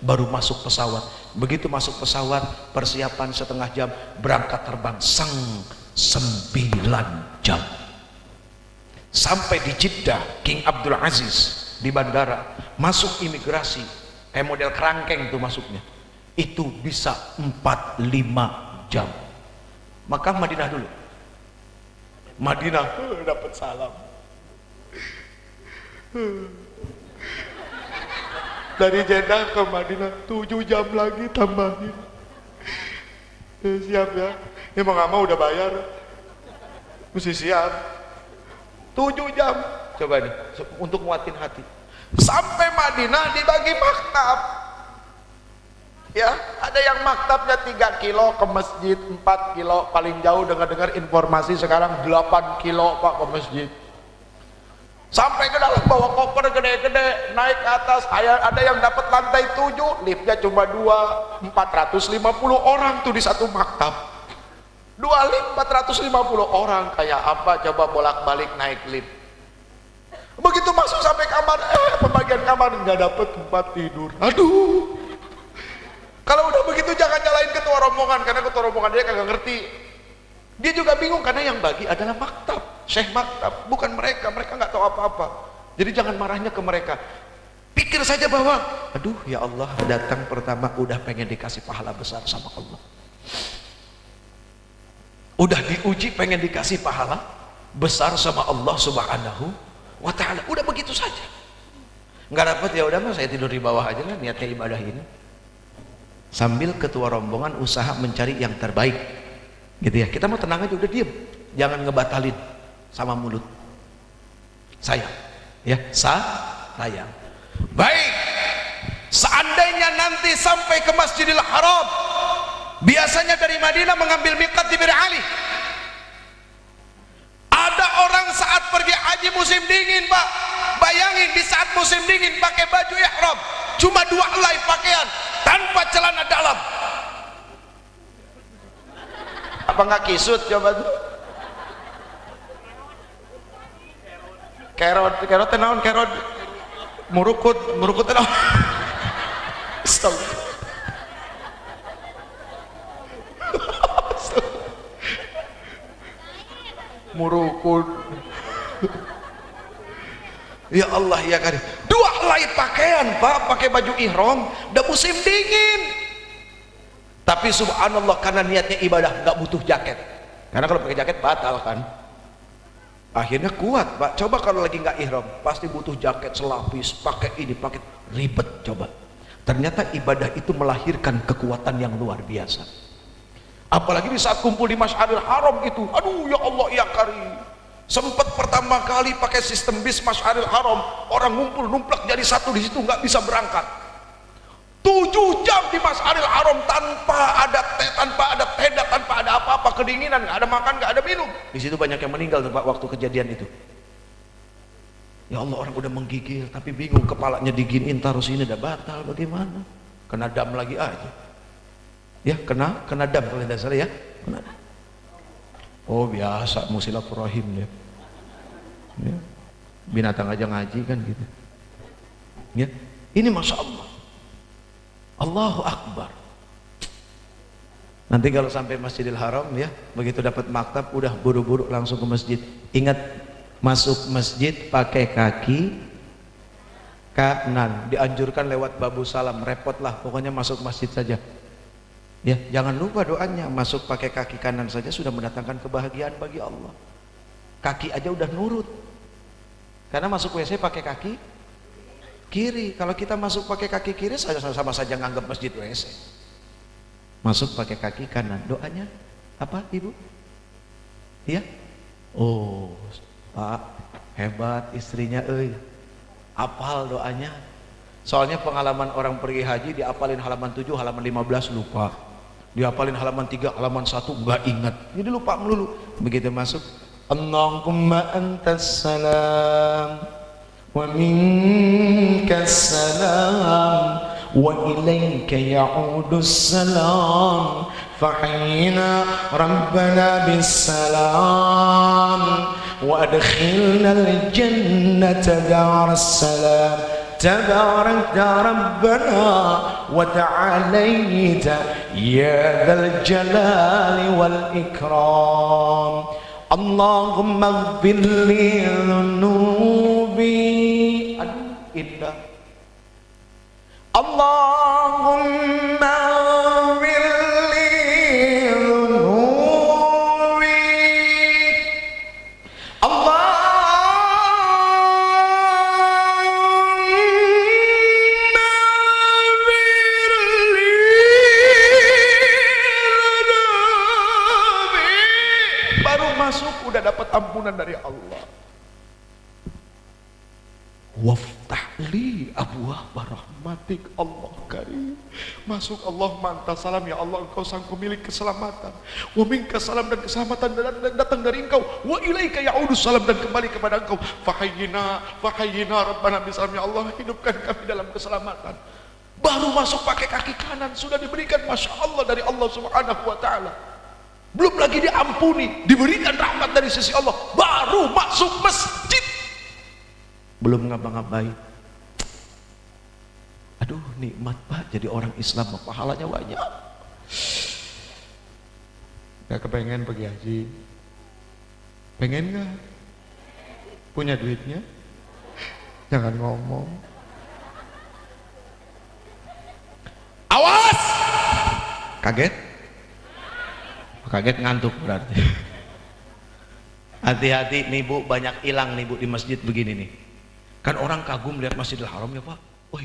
baru masuk pesawat. Begitu masuk pesawat, persiapan setengah jam, berangkat terbang 9 jam. Sampai di Jeddah King Abdul Aziz di bandara, masuk imigrasi kayak model kerangkeng tuh masuknya, itu bisa 4-5 jam. Maka Madinah dulu. Madinah dapat salam. Dari Jeddah ke Madinah 7 jam lagi tambahin. Siap ya. Ini mau nggak mau udah bayar. Mesti siap. 7 jam. Coba nih untuk nguatin hati. Sampai Madinah dibagi maktab. Ya, ada yang maktabnya 3 kilo ke masjid, 4 kilo paling jauh. Dengar-dengar informasi sekarang 8 kilo Pak ke masjid. Sampai ke dalam, bawa koper gede-gede, naik ke atas. Ada yang dapat lantai 7, liftnya cuma 450 orang tuh di satu maktab. 2 lift 450 orang, kayak apa coba bolak-balik naik lift. Begitu masuk sampai kamar, pembagian kamar nggak dapat tempat tidur. Aduh. Kalau udah begitu jangan nyalain ketua rombongan, karena ketua rombongan dia kagak ngerti. Dia juga bingung karena yang bagi adalah maktab, syekh maktab, bukan mereka. Mereka nggak tahu apa-apa. Jadi jangan marahnya ke mereka. Pikir saja bahwa, aduh ya Allah, datang pertama udah pengen dikasih pahala besar sama Allah. Udah diuji pengen dikasih pahala besar sama Allah Subhanahu wa ta'ala. Udah begitu saja. Nggak dapat, ya udah mas, saya tidur di bawah aja lah, niatnya ibadah ini. Sambil ketua rombongan usaha mencari yang terbaik, gitu ya. Kita mau tenang aja, udah diem, jangan ngebatalin sama mulut. Sayang, ya, sayang. Baik, seandainya nanti sampai ke Masjidil Haram, biasanya dari Madinah mengambil miqat di Bir Ali. Ada orang saat pergi haji musim dingin, Pak, bayangin di saat musim dingin pakai baju ihram, cuma 2 helai pakaian, tanpa celana dalam. Apa nggak kisut coba tuh? Kerot tenaun, kerot murukut tenaun. Astagfirullah. Murukut. Ya Allah ya Karim, 2 helai pakaian Pak, pakai baju ihram, udah musim dingin. Tapi subhanallah, karena niatnya ibadah, nggak butuh jaket. Karena kalau pakai jaket batal kan. Akhirnya kuat Pak. Coba kalau lagi nggak ihram, pasti butuh jaket selapis, pakai ini, pakai ribet. Coba. Ternyata ibadah itu melahirkan kekuatan yang luar biasa. Apalagi di saat kumpul di Masjidil Haram itu, aduh ya Allah ya Karim. Sempat pertama kali pakai sistem bis Masjidil Haram, orang ngumpul numplak jadi satu di situ, nggak bisa berangkat. 7 jam di Masjidil Haram tanpa ada tenda, tanpa ada apa-apa, kedinginan, nggak ada makan, nggak ada minum. Di situ banyak yang meninggal Pak waktu kejadian itu. Ya Allah, orang udah menggigil tapi bingung, kepalanya diginiin, taruh sini, udah batal, bagaimana? Kena dam lagi aja. Ya, kena dam kalau tidak salah ya. Kena. Oh biasa, musilaturahim ya. Ya. Binatang aja ngaji kan gitu. Ya, ini masya Allah. Allahu Akbar. Nanti kalau sampai Masjidil Haram ya, begitu dapat maktab udah buru-buru langsung ke masjid. Ingat, masuk masjid pakai kaki kanan. Dianjurkan lewat babu salam, repot lah, pokoknya masuk masjid saja. Ya, jangan lupa doanya, masuk pakai kaki kanan saja sudah mendatangkan kebahagiaan bagi Allah. Kaki aja udah nurut. Karena masuk WC pakai kaki kiri. Kalau kita masuk pakai kaki kiri sama saja nganggap masjid WC. Masuk pakai kaki kanan. Doanya apa, Ibu? Iya? Oh, Pak, hebat istrinya apal doanya. Soalnya pengalaman orang pergi haji, diapalin halaman 7, halaman 15 lupa. Dihafalin halaman 3, halaman 1 nggak ingat, jadi lupa melulu. Begitu masuk, Allahumma antas salam wa minkas salam wa ilaika ya'udus salam fahina rabbana bis salam wa adkhilna al jannata daras salam تبارك ربنا وتعاليت يا ذا الجلال والإكرام اللهم اغفر لي ذنوبي اللهم اغفر لي ذنوبي udah dapat ampunan dari Allah. waftahli abwaaba rahmatik. Allah karim, masuk Allah manta salam, ya Allah engkau sang pemilik keselamatan, wa minka salam, dan keselamatan dan datang dari engkau, wa ilaika ya'udu salam, dan kembali kepada engkau. Fahayyina rabbana bisalam, ya Allah hidupkan kami dalam keselamatan. Baru masuk pakai kaki kanan sudah diberikan masya Allah dari Allah subhanahu wa ta'ala, belum lagi diampuni, diberikan rahmat dari sisi Allah, baru masuk masjid belum ngapa-ngapain. Aduh nikmat Pak jadi orang Islam, pahalanya banyak. Gak kepengen pergi haji? Pengen gak? Punya duitnya? Jangan ngomong. Awas! Kaget? Kaget ngantuk berarti. Hati-hati nih Bu, banyak hilang nih Bu di masjid begini nih. Kan orang kagum lihat Masjidil Haram ya Pak. Wih,